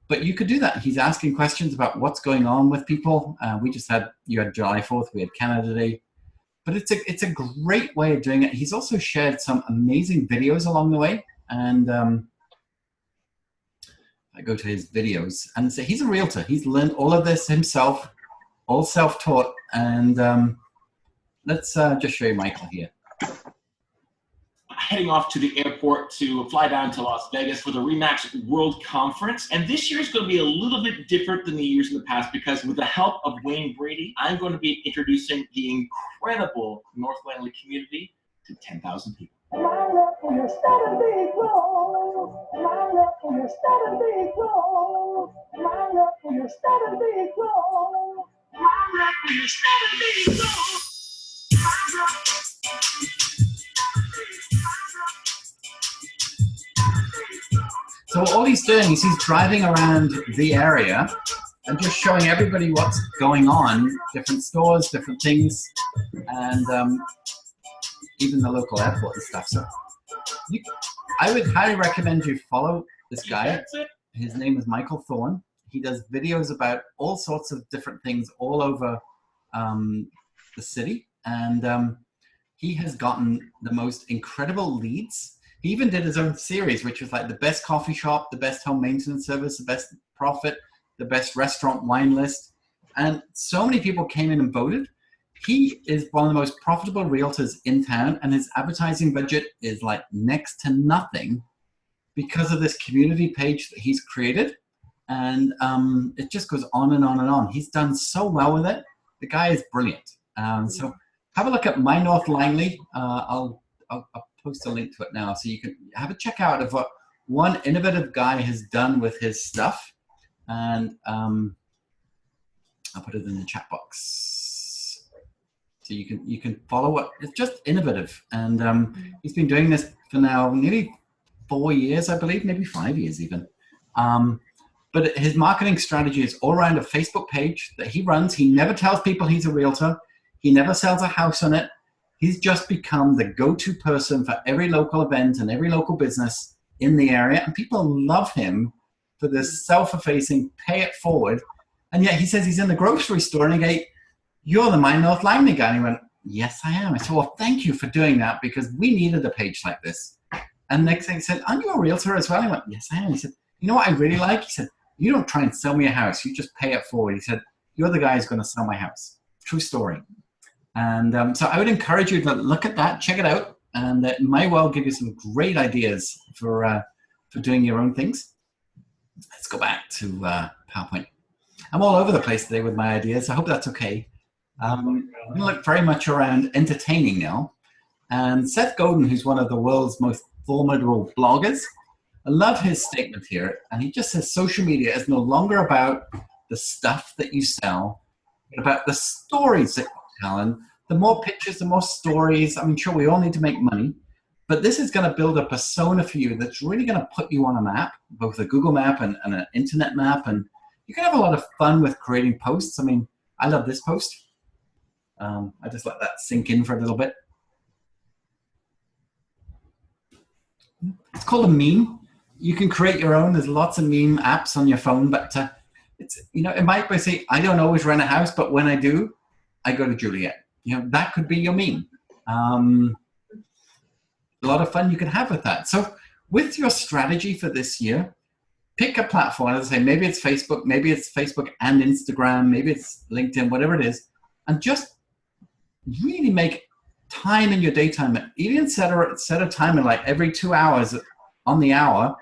But you could do that. He's asking questions about what's going on with people. You had July 4th, we had Canada Day. But it's a great way of doing it. He's also shared some amazing videos along the way. And I go to his videos, and so he's a realtor. He's learned all of this himself, all self-taught. And let's just show you Michael here. Heading off to the airport to fly down to Las Vegas for the RE/MAX World Conference. And this year is going to be a little bit different than the years in the past, because with the help of Wayne Brady, I'm going to be introducing the incredible North Langley community to 10,000 people. So all he's doing is he's driving around the area and just showing everybody what's going on, different stores, different things, and even the local airport and stuff. So I would highly recommend you follow this guy. His name is Michael Thorne. He does videos about all sorts of different things all over the city, and he has gotten the most incredible leads. He even did his own series, which was like the best coffee shop, the best home maintenance service, the best profit, the best restaurant wine list. And so many people came in and voted. He is one of the most profitable realtors in town, and his advertising budget is like next to nothing because of this community page that he's created. And it just goes on and on and on. He's done so well with it. The guy is brilliant. So have a look at My North Langley. I'll post a link to it now, so you can have a check out of what one innovative guy has done with his stuff. And I'll put it in the chat box, so you can follow it. It's just innovative, and he's been doing this for now nearly 4 years, I believe, maybe 5 years even. But his marketing strategy is all around a Facebook page that he runs. He never tells people he's a realtor. He never sells a house on it. He's just become the go-to person for every local event and every local business in the area. And people love him for this self-effacing, pay it forward. And yet he says he's in the grocery store, and I go, "You're the My North Langley guy." And he went, "Yes, I am." I said, "Well, thank you for doing that, because we needed a page like this." And next thing he said, "Aren't you a realtor as well?" I went, "Yes, I am." He said, "You know what I really like?" He said, "You don't try and sell me a house. You just pay it forward." He said, "You're the guy who's going to sell my house." True story. And so I would encourage you to look at that, check it out, and it might well give you some great ideas for doing your own things. Let's go back to PowerPoint. I'm all over the place today with my ideas. I hope that's okay. I'm going to look very much around entertaining now. And Seth Godin, who's one of the world's most formidable bloggers, I love his statement here. And he just says social media is no longer about the stuff that you sell, but about the stories that Alan, the more pictures, the more stories. I'm sure we all need to make money, but this is going to build a persona for you that's really going to put you on a map, both a Google map and an internet map, and you can have a lot of fun with creating posts. I mean, I love this post. I just let that sink in for a little bit. It's called a meme. You can create your own. There's lots of meme apps on your phone, but it's, you know, it might be say, I don't always rent a house, but when I do, I go to Juliet. You know, that could be your meme. A lot of fun you can have with that. So with your strategy for this year, pick a platform. As I say, maybe it's Facebook and Instagram, maybe it's LinkedIn, whatever it is, and just really make time in your daytime. Even set a timer like every 2 hours on the hour.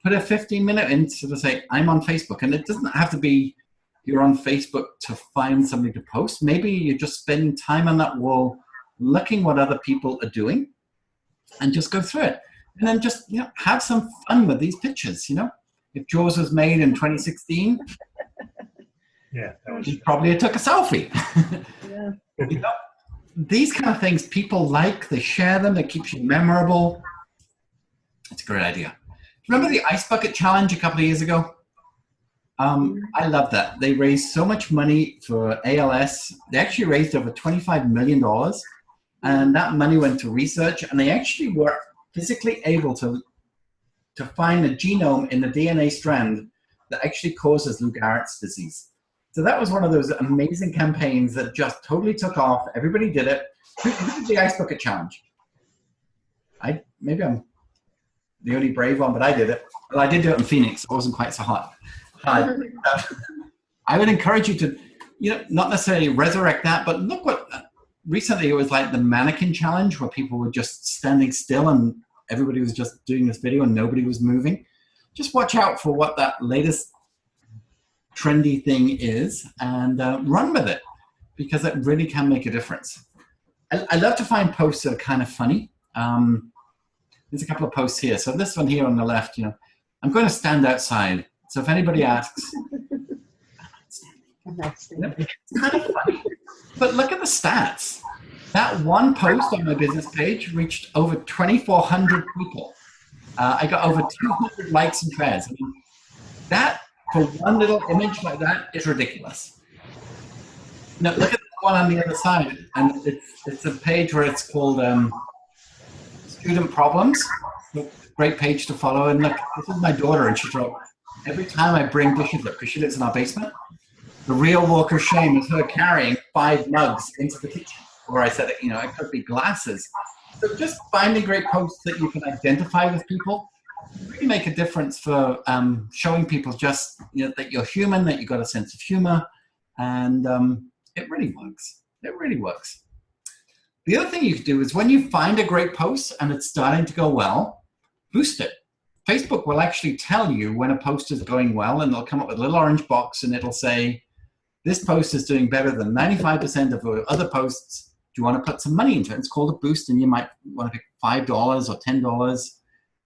Put a 15-minute in to say, I'm on Facebook. And it doesn't have to be you're on Facebook to find somebody to post. Maybe you're just spending time on that wall, looking what other people are doing, and just go through it. And then just, you know, have some fun with these pictures, you know. If Jaws was made in 2016, yeah, he probably took a selfie. Yeah. You know, these kind of things people like, they share them, it keeps you memorable. It's a great idea. Remember the Ice Bucket Challenge a couple of years ago? I love that. They raised so much money for ALS. They actually raised over $25 million, and that money went to research, and they actually were physically able to find a genome in the DNA strand that actually causes Lou Gehrig's disease. So that was one of those amazing campaigns that just totally took off. Everybody did it. Who did the Ice Bucket Challenge? Maybe I'm the only brave one, but I did it. Well, I did do it in Phoenix. It wasn't quite so hot. I would encourage you to, you know, not necessarily resurrect that, but look what, recently it was like the mannequin challenge where people were just standing still and everybody was just doing this video and nobody was moving. Just watch out for what that latest trendy thing is and run with it, because it really can make a difference. I love to find posts that are kind of funny. There's a couple of posts here. So this one here on the left, you know, I'm going to stand outside. So if anybody asks, it's kind of funny. But look at the stats. That one post on my business page reached over 2,400 people. I got over 200 likes and shares. I mean, that, for one little image like that, is ridiculous. Now, look at the one on the other side. And it's a page where it's called Student Problems. Great page to follow. And look, this is my daughter, and she wrote, every time I bring dishes up, because she lives in our basement, the real walk of shame is her carrying 5 mugs into the kitchen. Or I said, you know, it could be glasses. So just finding great posts that you can identify with people really make a difference for showing people just, you know, that you're human, that you've got a sense of humor, and it really works. It really works. The other thing you can do is when you find a great post and it's starting to go well, boost it. Facebook will actually tell you when a post is going well, and they'll come up with a little orange box and it'll say, this post is doing better than 95% of other posts. Do you want to put some money into it? It's called a boost, and you might want to pick $5 or $10.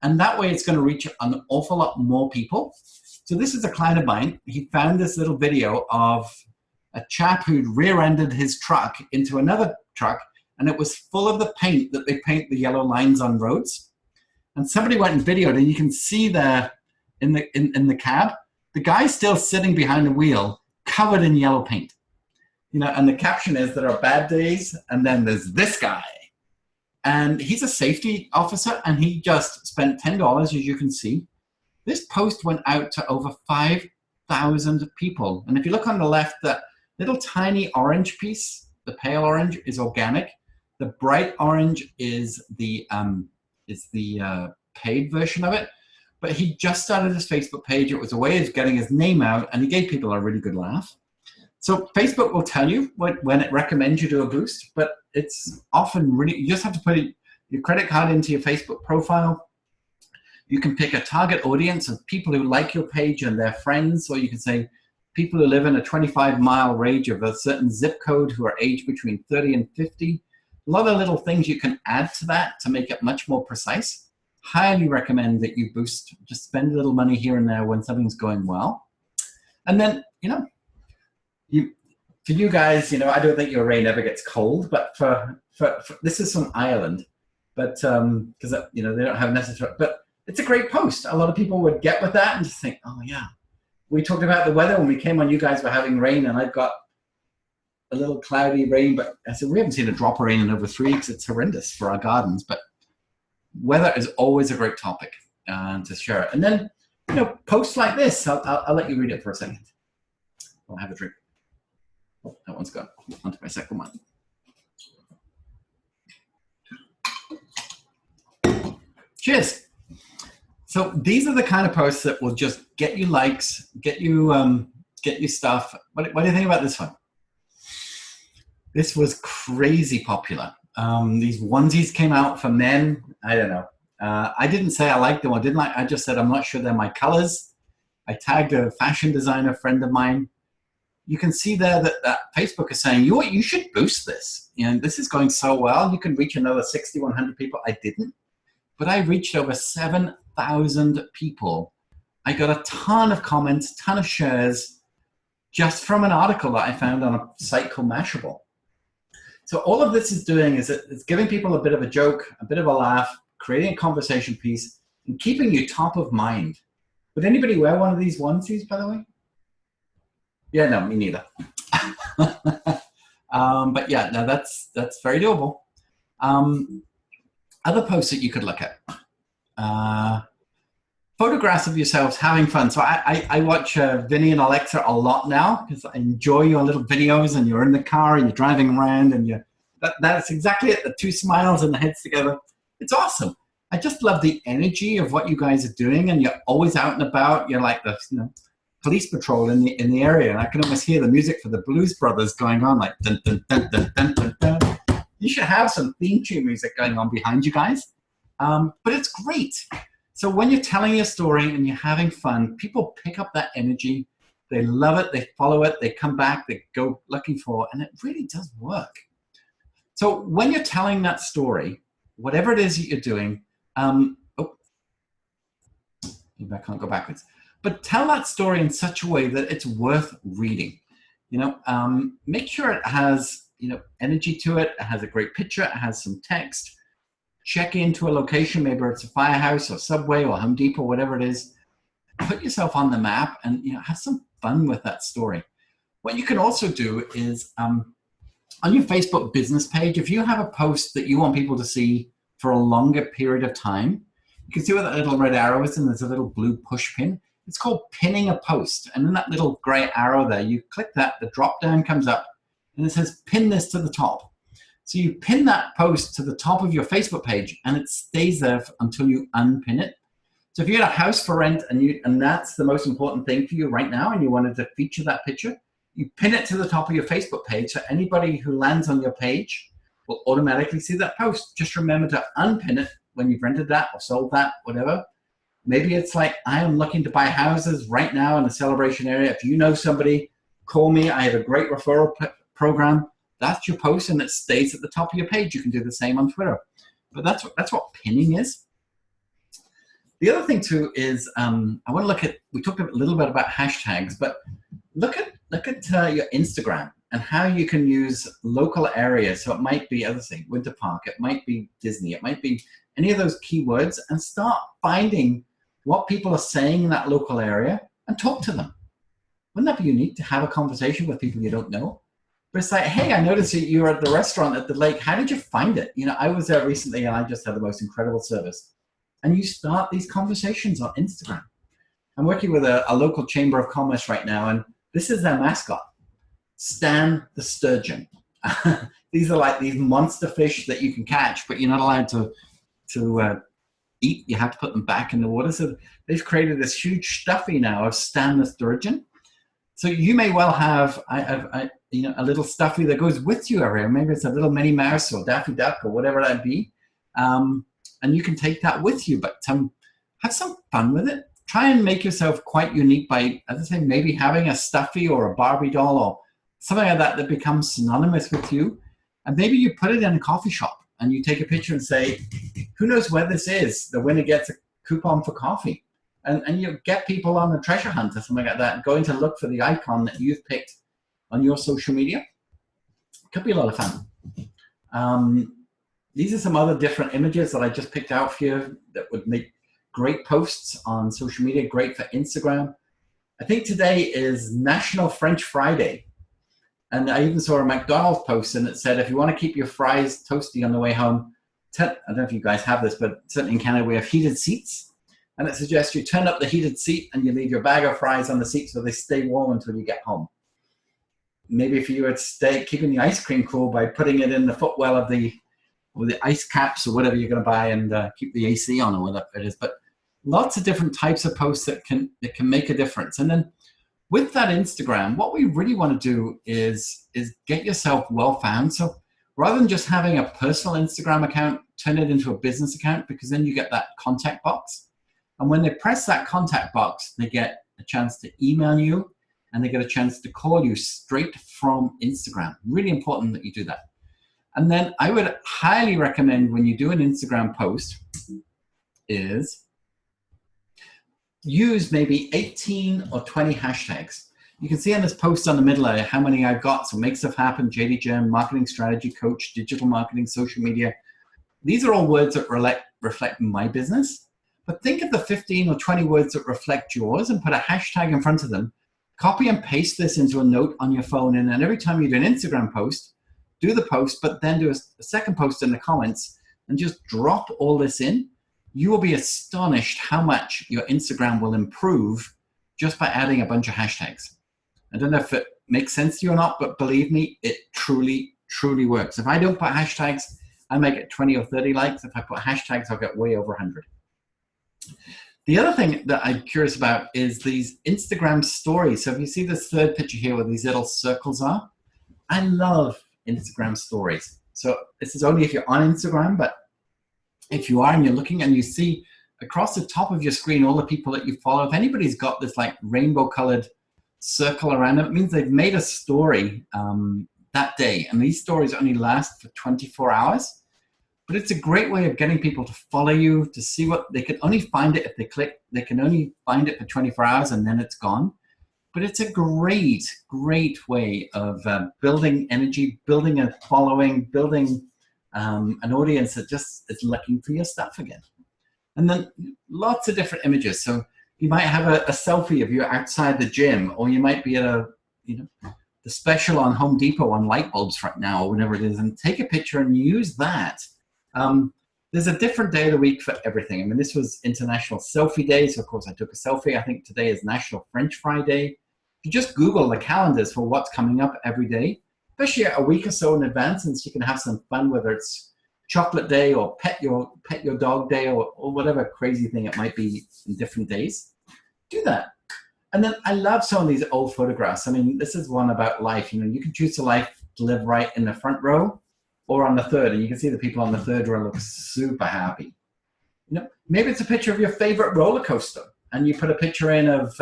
And that way it's going to reach an awful lot more people. So this is a client of mine. He found this little video of a chap who'd rear-ended his truck into another truck, and it was full of the paint that they paint the yellow lines on roads. And somebody went and videoed, and you can see there in the cab, the guy's still sitting behind the wheel, covered in yellow paint. You know, and the caption is, there are bad days, and then there's this guy. And he's a safety officer, and he just spent $10, as you can see. This post went out to over 5,000 people. And if you look on the left, that little tiny orange piece, the pale orange, is organic. The bright orange is the paid version of it. But he just started his Facebook page. It was a way of getting his name out, and he gave people a really good laugh. So Facebook will tell you when it recommends you do a boost, but it's often really, you just have to put your credit card into your Facebook profile. You can pick a target audience of people who like your page and their friends, or you can say people who live in a 25-mile range of a certain zip code who are aged between 30 and 50. A lot of little things you can add to that to make it much more precise. Highly recommend that you boost, just spend a little money here and there when something's going well. And then, you know, for you guys, you know, I don't think your rain ever gets cold, but for this is from Ireland, but because you know they don't have necessarily, but it's a great post. A lot of people would get with that and just think, oh yeah, we talked about the weather when we came on. You guys were having rain, and I've got a little cloudy rain, but I said we haven't seen a drop of rain in over 3 weeks. It's horrendous for our gardens, but weather is always a great topic to share it. And then, you know, posts like this. I'll let you read it for a second. I'll have a drink. Oh, that one's gone. On to my second one. Cheers. So these are the kind of posts that will just get you likes, get you stuff. What do you think about this one? This was crazy popular. These onesies came out for men. I don't know. I didn't say I liked them or didn't like. I just said I'm not sure they're my colors. I tagged a fashion designer friend of mine. You can see there that Facebook is saying, you should boost this. This is going so well. You can reach another 6,100 people. I didn't, but I reached over 7,000 people. I got a ton of comments, ton of shares, just from an article that I found on a site called Mashable. So all of this is doing is it's giving people a bit of a joke, a bit of a laugh, creating a conversation piece, and keeping you top of mind. Would anybody wear one of these onesies, by the way? Yeah, no, me neither. But yeah, no, that's very doable. Other posts that you could look at. Photographs of yourselves having fun. So I watch Vinny and Alexa a lot now because I enjoy your little videos, and you're in the car and you're driving around, and that's exactly it. The two smiles and the heads together. It's awesome. I just love the energy of what you guys are doing, and you're always out and about. You're like the police patrol in the area, and I can almost hear the music for the Blues Brothers going on, like dun dun dun dun dun dun dun. You should have some theme tune music going on behind you guys. But it's great. So when you're telling your story and you're having fun, people pick up that energy. They love it. They follow it. They come back. They go looking for it, and it really does work. So when you're telling that story, whatever it is that you're doing, maybe I can't go backwards. But tell that story in such a way that it's worth reading. Make sure it has energy to it. It has a great picture. It has some text. Check into a location. Maybe it's a firehouse or Subway or Home Depot, whatever it is. Put yourself on the map and have some fun with that story. What you can also do is on your Facebook business page, if you have a post that you want people to see for a longer period of time, you can see where that little red arrow is, and there's a little blue push pin. It's called pinning a post. And in that little gray arrow there, you click that, the drop down comes up, and it says pin this to the top. So you pin that post to the top of your Facebook page, and it stays there until you unpin it. So if you had a house for rent and that's the most important thing for you right now, and you wanted to feature that picture, you pin it to the top of your Facebook page, so anybody who lands on your page will automatically see that post. Just remember to unpin it when you've rented that or sold that, whatever. Maybe it's like, I am looking to buy houses right now in the Celebration area. If you know somebody, call me. I have a great referral program. That's your post, and it stays at the top of your page. You can do the same on Twitter. But that's what pinning is. The other thing too is I want to look at. We talked a little bit about hashtags, but look at your Instagram and how you can use local areas. So it might be other things, Winter Park. It might be Disney. It might be any of those keywords, and start finding what people are saying in that local area and talk to them. Wouldn't that be unique to have a conversation with people you don't know? But it's like, hey, I noticed that you were at the restaurant at the lake. How did you find it? I was there recently and I just had the most incredible service. And you start these conversations on Instagram. I'm working with a local chamber of commerce right now, and this is their mascot, Stan the sturgeon. These are like these monster fish that you can catch, but you're not allowed to eat. You have to put them back in the water. So they've created this huge stuffy now of Stan the sturgeon. So you may well have a little stuffy that goes with you everywhere. Maybe it's a little Minnie Mouse or Daffy Duck or whatever that be. And you can take that with you, but have some fun with it. Try and make yourself quite unique by, as I say, maybe having a stuffy or a Barbie doll or something like that becomes synonymous with you. And maybe you put it in a coffee shop and you take a picture and say, who knows where this is? The winner gets a coupon for coffee. And you get people on a treasure hunt or something like that, going to look for the icon that you've picked on your social media. It could be a lot of fun. These are some other different images that I just picked out for you that would make great posts on social media, great for Instagram. I think today is National French Friday. And I even saw a McDonald's post, and it said, if you want to keep your fries toasty on the way home, I don't know if you guys have this, but certainly in Canada we have heated seats. And it suggests you turn up the heated seat and you leave your bag of fries on the seat so they stay warm until you get home. Maybe if you would stay keeping the ice cream cool by putting it in the footwell of the ice caps or whatever you're going to buy, and keep the AC on or whatever it is. But lots of different types of posts that can make a difference. And then with that Instagram, what we really want to do is get yourself well found. So rather than just having a personal Instagram account, turn it into a business account, because then you get that contact box. And when they press that contact box, they get a chance to email you and they get a chance to call you straight from Instagram. Really important that you do that. And then I would highly recommend when you do an Instagram post is use maybe 18 or 20 hashtags. You can see on this post on the middle how many I've got. So Make Stuff Happen, JD Gem, Marketing Strategy Coach, Digital Marketing, Social Media. These are all words that reflect my business. But think of the 15 or 20 words that reflect yours and put a hashtag in front of them. Copy and paste this into a note on your phone. And then every time you do an Instagram post, do the post, but then do a second post in the comments and just drop all this in. You will be astonished how much your Instagram will improve just by adding a bunch of hashtags. I don't know if it makes sense to you or not, but believe me, it truly, truly works. If I don't put hashtags, I might get 20 or 30 likes. If I put hashtags, I'll get way over 100. The other thing that I'm curious about is these Instagram stories. So if you see this third picture here where these little circles are, I love Instagram stories. So this is only if you're on Instagram, but if you are and you're looking and you see across the top of your screen all the people that you follow, if anybody's got this like rainbow colored circle around them, it means they've made a story that day. And these stories only last for 24 hours. But it's a great way of getting people to follow you, to see what they can only find it if they click. They can only find it for 24 hours and then it's gone. But it's a great, great way of building energy, building a following, building an audience that just is looking for your stuff again. And then lots of different images. So you might have a selfie of you outside the gym, or you might be at the special on Home Depot on light bulbs right now, or whatever it is, and take a picture and use that. There's a different day of the week for everything. I mean, this was International Selfie Day, so of course I took a selfie. I think today is National French Fry Day. If you just Google the calendars for what's coming up every day, especially a week or so in advance, and so you can have some fun, whether it's chocolate day or pet your dog day or whatever crazy thing it might be in different days. Do that. And then I love some of these old photographs. I mean, this is one about life. You know, you can choose a life to live right in the front row or on the third, and you can see the people on the third row look super happy. You know, maybe it's a picture of your favorite roller coaster, and you put a picture in of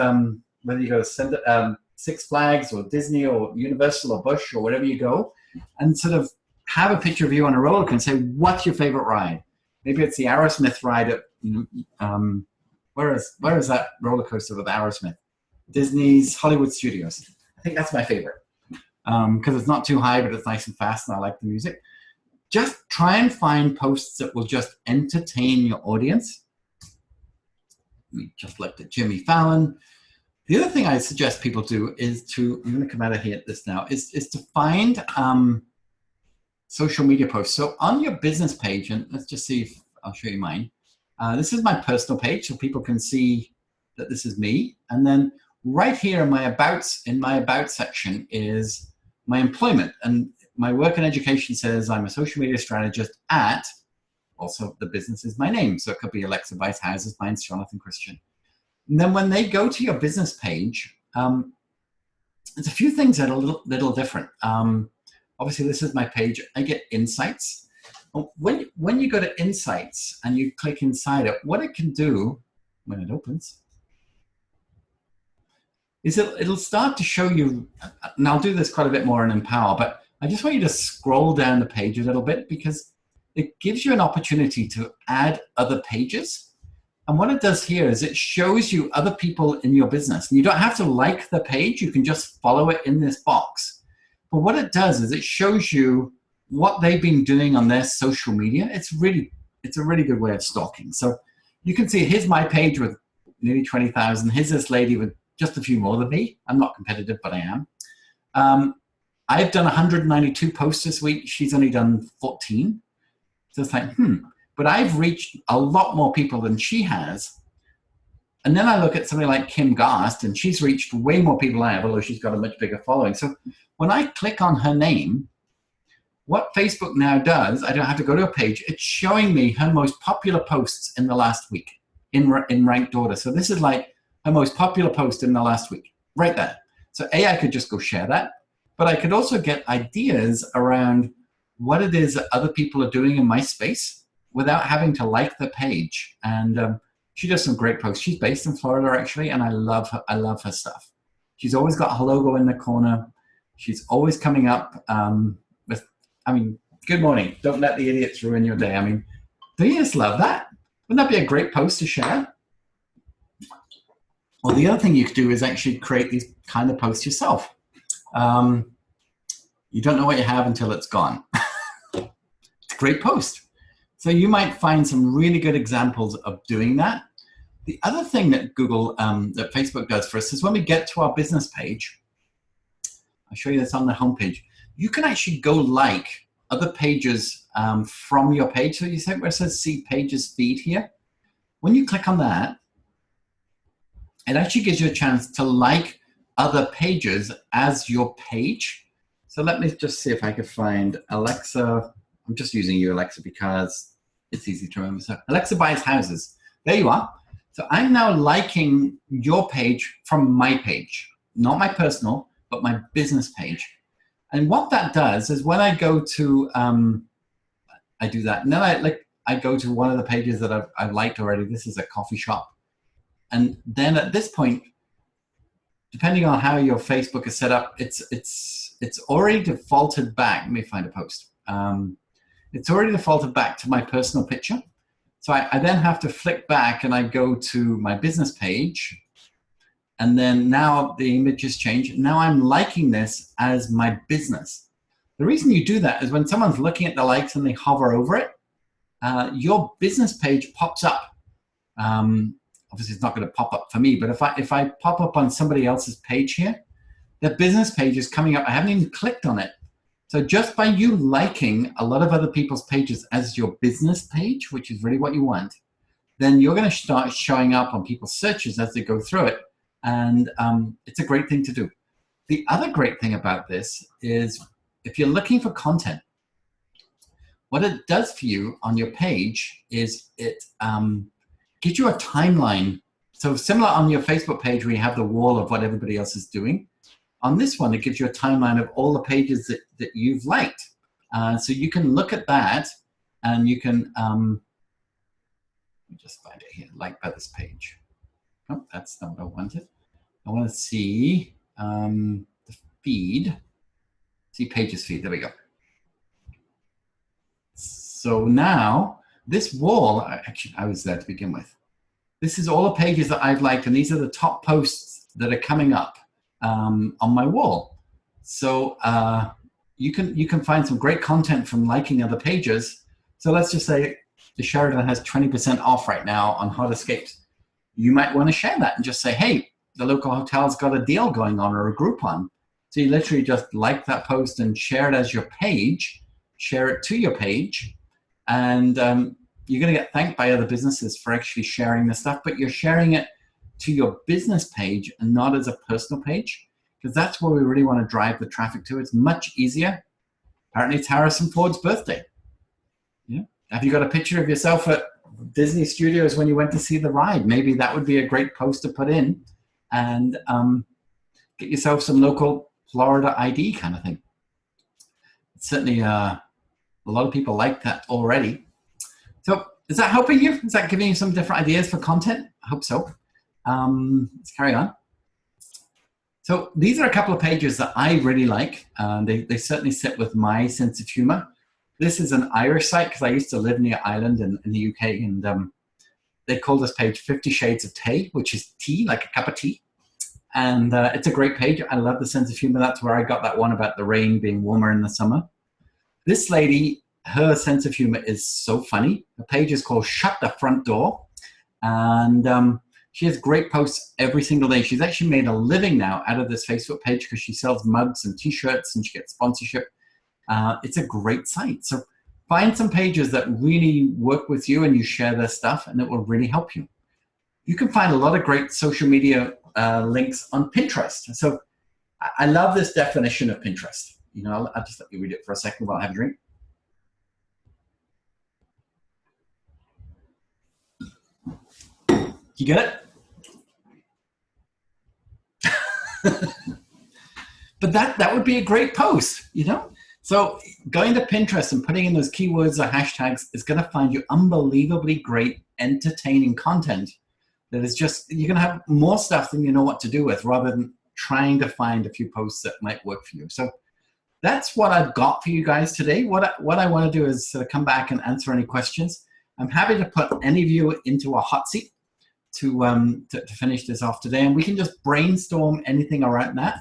whether you go to Six Flags or Disney or Universal or Busch or wherever you go, and sort of have a picture of you on a roller coaster and say, what's your favorite ride? Maybe it's the Aerosmith ride at, where is that roller coaster with Aerosmith? Disney's Hollywood Studios. I think that's my favorite because it's not too high, but it's nice and fast and I like the music. Just try and find posts that will just entertain your audience. We just looked at Jimmy Fallon. The other thing I suggest people do is to, I'm going to come out of here at this now, is to find social media posts. So on your business page, and let's just see if I'll show you mine. This is my personal page, so people can see that this is me. And then right here in my about section is my employment. And my work and education says I'm a social media strategist at, also the business is my name. So it could be Alexa Buys Houses, mine's Jonathan Christian. And then when they go to your business page, there's a few things that are a little different. Obviously, this is my page. I get insights. When you go to insights and you click inside it, what it can do when it opens is it'll start to show you, and I'll do this quite a bit more in Empower, but I just want you to scroll down the page a little bit because it gives you an opportunity to add other pages. And what it does here is it shows you other people in your business. And you don't have to like the page. You can just follow it in this box. But what it does is it shows you what they've been doing on their social media. It's a really good way of stalking. So you can see here's my page with nearly 20,000. Here's this lady with just a few more than me. I'm not competitive, but I am. I've done 192 posts this week. She's only done 14. So it's like, but I've reached a lot more people than she has. And then I look at somebody like Kim Gast, and she's reached way more people than I have, although she's got a much bigger following. So when I click on her name, what Facebook now does, I don't have to go to a page. It's showing me her most popular posts in the last week in ranked order. So this is like her most popular post in the last week, right there. So I could just go share that, but I could also get ideas around what it is that other people are doing in my space without having to like the page. And she does some great posts. She's based in Florida, actually, and I love her stuff. She's always got her logo in the corner. She's always coming up with, I mean, good morning. Don't let the idiots ruin your day. I mean, don't you just love that? Wouldn't that be a great post to share? Well, the other thing you could do is actually create these kind of posts yourself. You don't know what you have until it's gone. It's a great post. So you might find some really good examples of doing that. The other thing that that Facebook does for us is when we get to our business page, I'll show you this on the homepage, you can actually go like other pages from your page. So you see where it says see pages feed here. When you click on that, it actually gives you a chance to like other pages as your page. So let me just see if I could find Alexa. I'm just using you, Alexa, because it's easy to remember. So Alexa buys houses. There you are. So I'm now liking your page from my page, not my personal, but my business page. And what that does is when I go to, I do that. And then I go to one of the pages that I've liked already. This is a coffee shop. And then at this point, depending on how your Facebook is set up, it's already defaulted back. Let me find a post. It's already defaulted back to my personal picture. So I then have to flick back and I go to my business page. And then now the image has changed. Now I'm liking this as my business. The reason you do that is when someone's looking at the likes and they hover over it, your business page pops up. Obviously, it's not going to pop up for me, but if I pop up on somebody else's page here, their business page is coming up. I haven't even clicked on it. So just by you liking a lot of other people's pages as your business page, which is really what you want, then you're going to start showing up on people's searches as they go through it. And it's a great thing to do. The other great thing about this is if you're looking for content, what it does for you on your page is it gives you a timeline. So similar on your Facebook page where you have the wall of what everybody else is doing. On this one, it gives you a timeline of all the pages that you've liked. So you can look at that and you can, let me just find it here, like by this page. Oh, that's not what I wanted. I want to see the feed, see pages feed, there we go. So now this wall, actually I was there to begin with. This is all the pages that I've liked and these are the top posts that are coming up on my wall. So you can find some great content from liking other pages. So let's just say the Sheraton has 20% off right now on Hot Escapes. You might want to share that and just say, hey, the local hotel's got a deal going on or a Groupon. So you literally just like that post and share it as your page, share it to your page, and you're going to get thanked by other businesses for actually sharing this stuff, but you're sharing it to your business page and not as a personal page, because that's where we really want to drive the traffic to. It's much easier. Apparently it's Harrison Ford's birthday. Yeah. Have you got a picture of yourself at Disney Studios when you went to see the ride? Maybe that would be a great post to put in and get yourself some local Florida ID kind of thing. It's certainly a lot of people like that already. So is that helping you? Is that giving you some different ideas for content? I hope so. Let's carry on. So these are a couple of pages that I really like. They certainly sit with my sense of humor. This is an Irish site because I used to live near Ireland in the UK, and they call this page 50 Shades of Tay, which is tea, like a cup of tea. And it's a great page. I love the sense of humor. That's where I got that one about the rain being warmer in the summer. This lady, her sense of humor is so funny. The page is called Shut the Front Door. And she has great posts every single day. She's actually made a living now out of this Facebook page because she sells mugs and t-shirts and she gets sponsorship. It's a great site. So find some pages that really work with you and you share their stuff and it will really help you. You can find a lot of great social media links on Pinterest. So I love this definition of Pinterest. You know, I'll just let you read it for a second while I have a drink. You get it? But that would be a great post, you know? So going to Pinterest and putting in those keywords or hashtags is going to find you unbelievably great, entertaining content that is just, you're going to have more stuff than you know what to do with, rather than trying to find a few posts that might work for you. So that's what I've got for you guys today. What I want to do is come back and answer any questions. I'm happy to put any of you into a hot seat to finish this off today, and we can just brainstorm anything around that.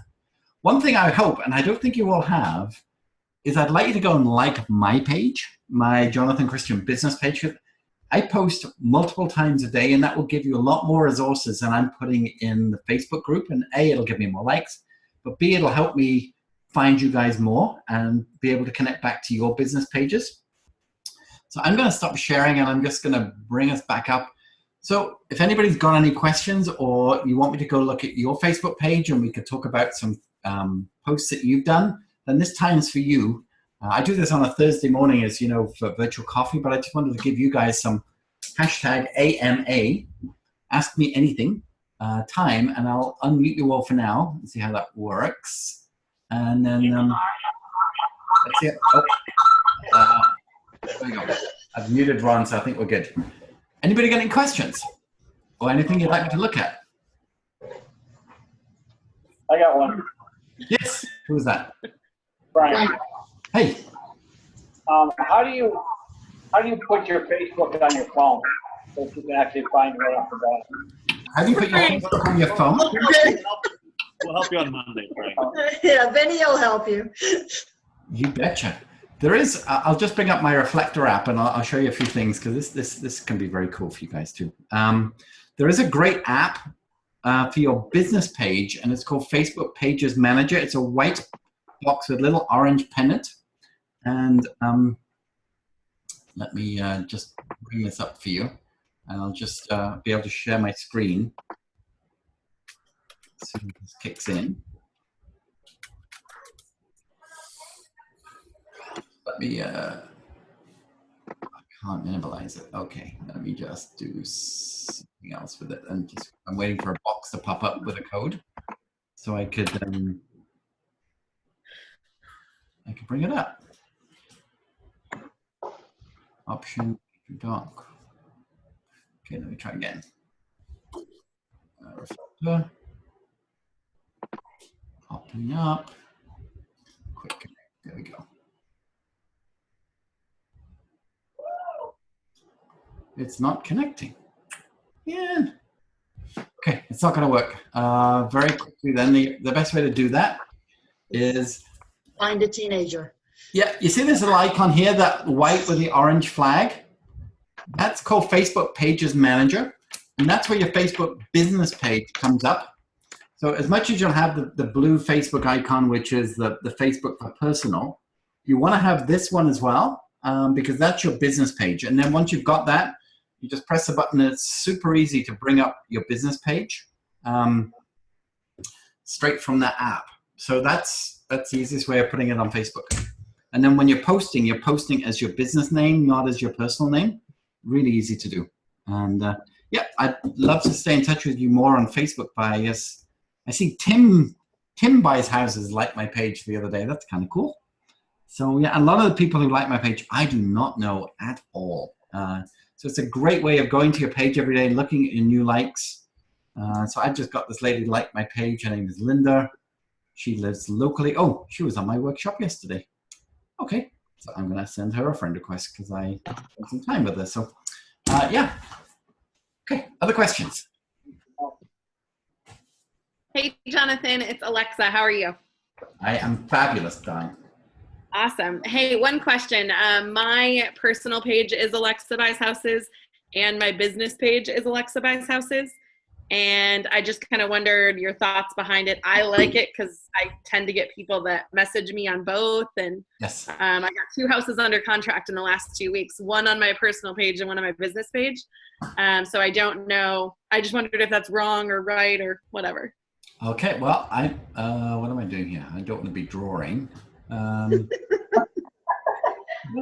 One thing I hope, and I don't think you all have, is I'd like you to go and like my page, my Jonathan Christian business page. I post multiple times a day, and that will give you a lot more resources than I'm putting in the Facebook group. And A, it'll give me more likes, but B, it'll help me find you guys more and be able to connect back to your business pages. So I'm going to stop sharing, and I'm just going to bring us back up. So if anybody's got any questions, or you want me to go look at your Facebook page and we could talk about some posts that you've done, then this time's for you. I do this on a Thursday morning, as you know, for virtual coffee, but I just wanted to give you guys some hashtag AMA, ask me anything, time, and I'll unmute you all for now and see how that works. And then, let's see it. Oh, there we go. I've muted Ron, so I think we're good. Anybody got any questions or anything you'd like me to look at? I got one. Yes, who is that? Brian. Hey. How do you put your Facebook on your phone so you can actually find it right off the bat? How do you put your Facebook on your phone? We'll help you on Monday, Frank. Yeah, Vinny will help you. You betcha. There is, I'll just bring up my Reflector app and I'll show you a few things, because this can be very cool for you guys too. There is a great app for your business page, and it's called Facebook Pages Manager. It's a white box with a little orange pennant. And let me just bring this up for you, and I'll just be able to share my screen. As soon as this kicks in. Let me, I can't minimize it. Okay, let me just do something else with it. And just, I'm waiting for a box to pop up with a code, so I could bring it up. Option doc. Okay, let me try again. Reflector. Opening up. Quick connect. There we go. It's not connecting. Yeah. Okay, it's not going to work. Very quickly then, the best way to do that is... Find a teenager. Yeah, you see this little icon here, that white with the orange flag? That's called Facebook Pages Manager, and that's where your Facebook business page comes up. So as much as you'll have the blue Facebook icon, which is the Facebook for personal, you want to have this one as well, because that's your business page. And then once you've got that, you just press the button, and it's super easy to bring up your business page straight from that app. So that's the easiest way of putting it on Facebook. And then when you're posting as your business name, not as your personal name. Really easy to do. And yeah, I'd love to stay in touch with you more on Facebook. I see Tim Buys Houses liked my page the other day. That's kind of cool. So yeah, a lot of the people who like my page, I do not know at all. So it's a great way of going to your page every day, looking at your new likes. So I just got this lady like my page. Her name is Linda. She lives locally. Oh, she was on my workshop yesterday. Okay, so I'm going to send her a friend request because I spent some time with her. So yeah. Okay, other questions? Hey, Jonathan, it's Alexa. How are you? I am fabulous, Don. Awesome. Hey, one question. My personal page is Alexa Buys Houses, and my business page is Alexa Buys Houses. And I just kind of wondered your thoughts behind it. I like it because I tend to get people that message me on both. And yes. I got 2 houses under contract in the last 2 weeks, one on my personal page and one on my business page. So I don't know. I just wondered if that's wrong or right or whatever. Okay, well, what am I doing here? I don't want to be drawing. What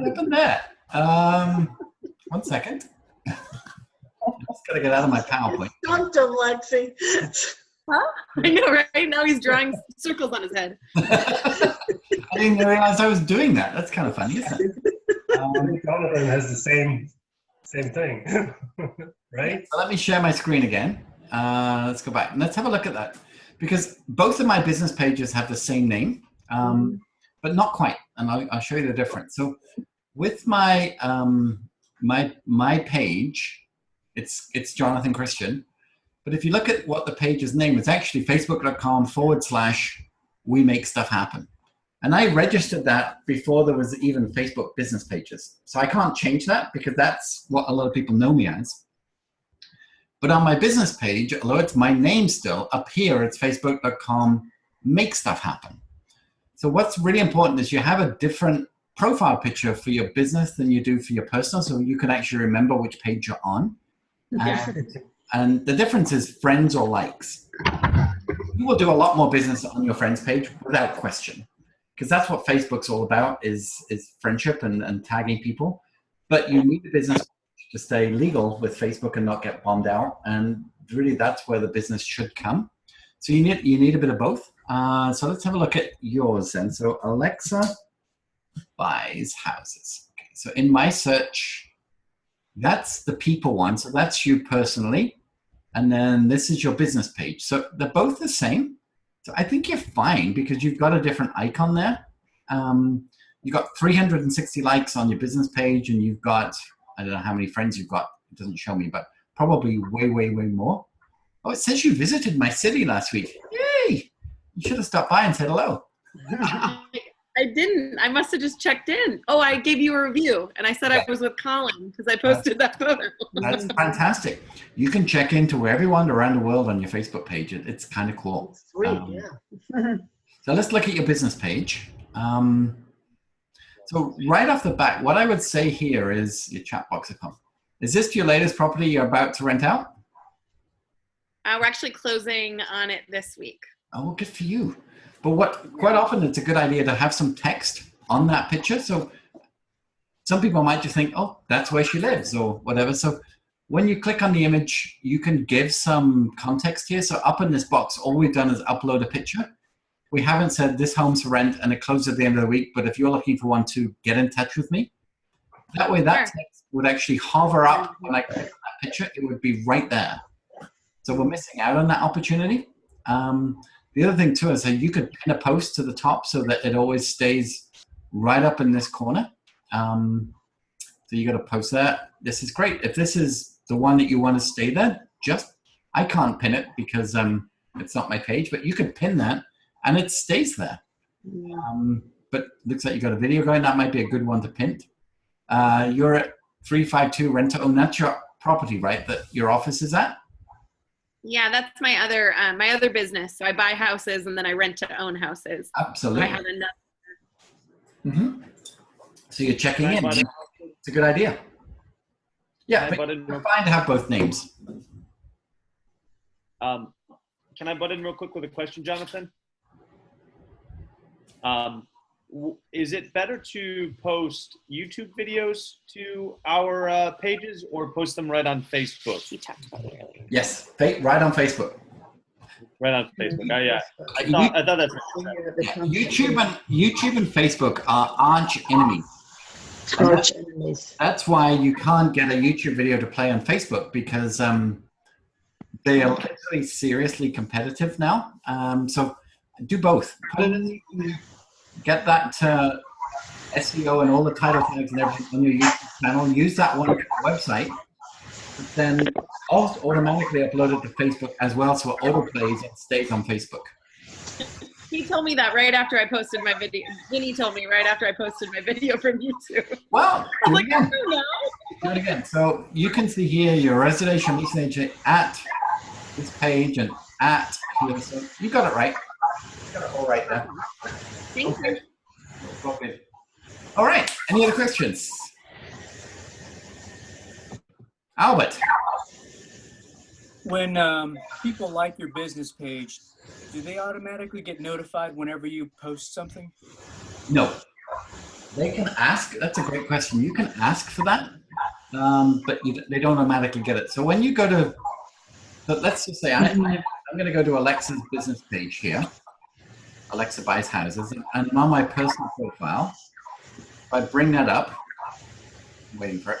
happened there? 1 second. Let's Gotta get out of my PowerPoint. Stumped him, Lexi. Huh? I know, right? Now he's drawing circles on his head. I didn't realize I was doing that. That's kind of funny, isn't it? Jonathan has the same thing, right? So let me share my screen again. Let's go back and let's have a look at that, because both of my business pages have the same name, but not quite. And I'll show you the difference. So with my my page, it's Jonathan Christian. But if you look at what the page's name, it's actually facebook.com/we make stuff happen. And I registered that before there was even Facebook business pages. So I can't change that because that's what a lot of people know me as. But on my business page, although it's my name still, up here it's facebook.com/make stuff happen. So what's really important is you have a different profile picture for your business than you do for your personal, so you can actually remember which page you're on. And the difference is friends or likes. You will do a lot more business on your friends page without question, because that's what Facebook's all about, is friendship and tagging people. But you need a business page to stay legal with Facebook and not get bombed out. And really that's where the business should come. So you need a bit of both. So let's have a look at yours then. So Alexa buys houses. Okay, so in my search, that's the people one. So that's you personally. And then this is your business page. So they're both the same. So I think you're fine because you've got a different icon there. You've got 360 likes on your business page, and you've got, I don't know how many friends you've got. It doesn't show me, but probably way, way, way more. Oh, it says you visited my city last week. Yay! You should have stopped by and said hello. I didn't. I must have just checked in. Oh, I gave you a review, and I said I was with Colin because I posted that photo. That's fantastic. You can check into wherever you want around the world on your Facebook page. It's kind of cool. Sweet, yeah. So let's look at your business page. So right off the bat, what I would say here is your chat box account. Is this your latest property you're about to rent out? We're actually closing on it this week. Oh, well, good for you. But quite often it's a good idea to have some text on that picture. So some people might just think, oh, that's where she lives or whatever. So when you click on the image, you can give some context here. So up in this box, all we've done is upload a picture. We haven't said this home's for rent and it closes at the end of the week. But if you're looking for one to get in touch with me, that way that text would actually hover up when I click on that picture. It would be right there. So we're missing out on that opportunity. The other thing too is that you could pin a post to the top so that it always stays right up in this corner. So you got to post that. This is great. If this is the one that you want to stay there, I can't pin it because it's not my page, but you could pin that and it stays there. But looks like you got a video going. That might be a good one to pin. You're at 352 rent to own. That's your property, right? That your office is at? Yeah, that's my other business. So I buy houses and then I rent to own houses. Absolutely. I have another. So you're checking in. It's a good idea. Yeah, but you're fine to have both names. Can I butt in real quick with a question, Jonathan? Is it better to post YouTube videos to our pages or post them right on Facebook? You talked about it earlier. Yes, right on Facebook. Right on Facebook. Oh, yeah. I thought that's YouTube and Facebook are arch enemies. Arch enemies. That's why you can't get a YouTube video to play on Facebook because they are literally seriously competitive now. So do both. Put it in, get that SEO and all the title tags and everything on your YouTube channel. Use that one on your website. But then automatically upload it to Facebook as well, so it autoplays and stays on Facebook. He told me that right after I posted my video. Vinny told me right after I posted my video from YouTube. Well, I was like, do it again. So you can see here your residential leasing agent at this page and at here. So you got it right. You got it all right there. Thank you. Okay. All right. Any other questions? Albert. When people like your business page, do they automatically get notified whenever you post something? No. They can ask. That's a great question. You can ask for that. but they don't automatically get it. So when you go to, but let's just say I'm going to go to Alexa's business page here. Alexa Buys Houses, and on my personal profile, if I bring that up, I'm waiting for it.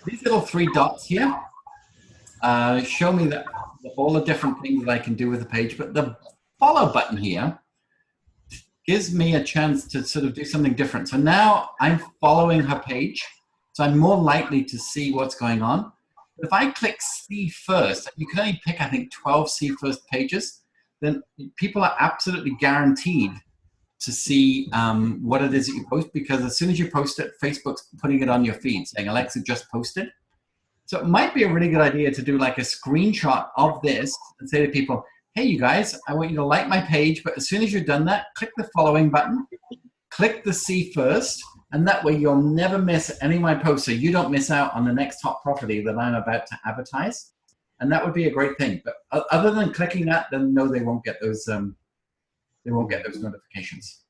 These little 3 dots here show me that all the different things that I can do with the page, but the follow button here gives me a chance to sort of do something different. So now I'm following her page, so I'm more likely to see what's going on. If I click see first, you can only pick, I think, 12 see first pages, then people are absolutely guaranteed to see what it is that you post, because as soon as you post it, Facebook's putting it on your feed saying, Alexa just posted. So it might be a really good idea to do like a screenshot of this and say to people, hey, you guys, I want you to like my page, but as soon as you've done that, click the following button, click the see first, and that way you'll never miss any of my posts, so you don't miss out on the next top property that I'm about to advertise. And that would be a great thing. But other than clicking that, then no, they won't get those notifications.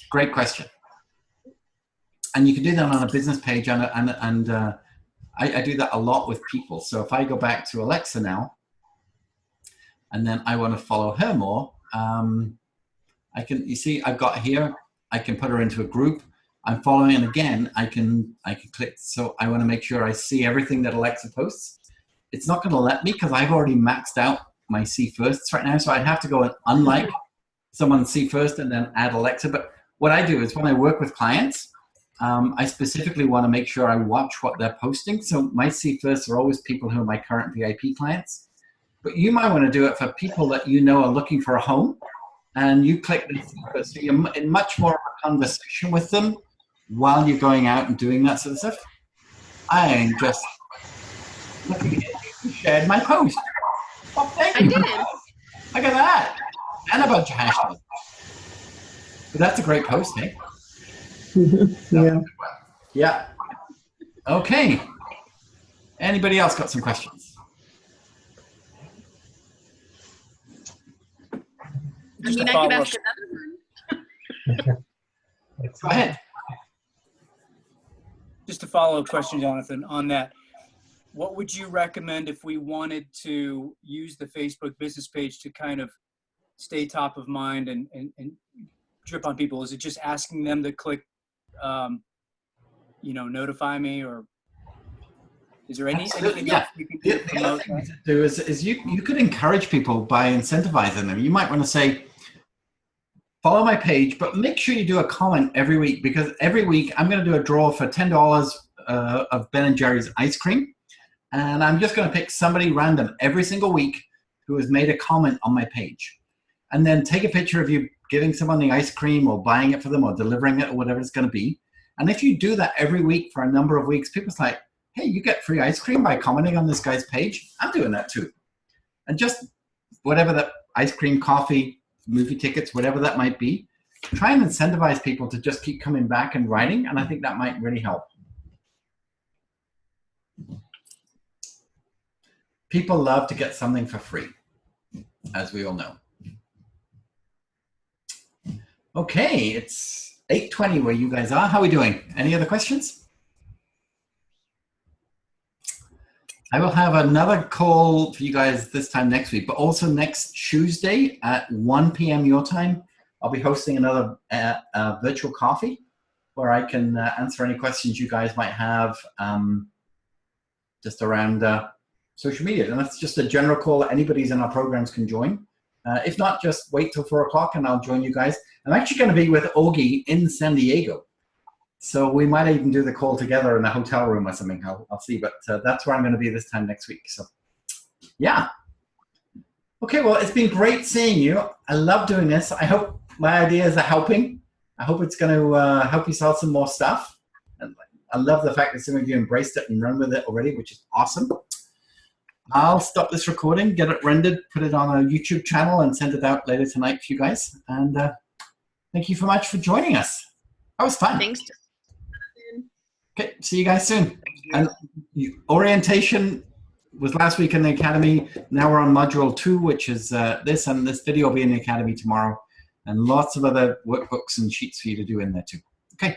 Great question. And you can do that on a business page, and I do that a lot with people. So if I go back to Alexa now, and then I want to follow her more, I can, you see, I've got here, I can put her into a group. I'm following, and again, I can click. So I want to make sure I see everything that Alexa posts. It's not going to let me because I've already maxed out my see firsts right now. So I'd have to go and unlike someone see first and then add Alexa. But what I do is when I work with clients, I specifically want to make sure I watch what they're posting. So my see firsts are always people who are my current VIP clients. But you might want to do it for people that you know are looking for a home, and you click the see first. So you're in much more of a conversation with them while you're going out and doing that sort of stuff. I am just looking at you shared my post. Well, thank you. I did. Look at that. And a bunch of hashtags. But that's a great post, eh? Yeah. Yeah. Okay. Anybody else got some questions? I mean, I could ask another one. Go ahead. Just a follow-up question, Jonathan, on that. What would you recommend if we wanted to use the Facebook business page to kind of stay top of mind and drip on people? Is it just asking them to click, notify me, or is there anything else we can do? The other thing to do is you could encourage people by incentivizing them. You might want to say, follow my page, but make sure you do a comment every week, because every week I'm going to do a draw for $10 of Ben & Jerry's ice cream. And I'm just going to pick somebody random every single week who has made a comment on my page. And then take a picture of you giving someone the ice cream or buying it for them or delivering it or whatever it's going to be. And if you do that every week for a number of weeks, people's like, hey, you get free ice cream by commenting on this guy's page. I'm doing that too. And just whatever that ice cream, coffee, movie tickets, whatever that might be, try and incentivize people to just keep coming back and writing. And I think that might really help. People love to get something for free, as we all know. Okay, it's 8:20 where you guys are. How are we doing? Any other questions? I will have another call for you guys this time next week, but also next Tuesday at 1 p.m. your time, I'll be hosting another virtual coffee where I can answer any questions you guys might have just around social media. And that's just a general call that anybody's in our programs can join. If not, just wait till 4 o'clock and I'll join you guys. I'm actually going to be with Augie in San Diego. So we might even do the call together in a hotel room or something. I'll see, but that's where I'm going to be this time next week. So yeah. Okay, well, it's been great seeing you. I love doing this. I hope my ideas are helping. I hope it's going to help you sell some more stuff. And I love the fact that some of you embraced it and run with it already, which is awesome. I'll stop this recording, get it rendered, put it on a YouTube channel, and send it out later tonight for you guys. And thank you so much for joining us. That was fun. Thanks. Okay, see you guys soon. And orientation was last week in the Academy. Now we're on Module 2, which is this, and this video will be in the Academy tomorrow. And lots of other workbooks and sheets for you to do in there too. Okay.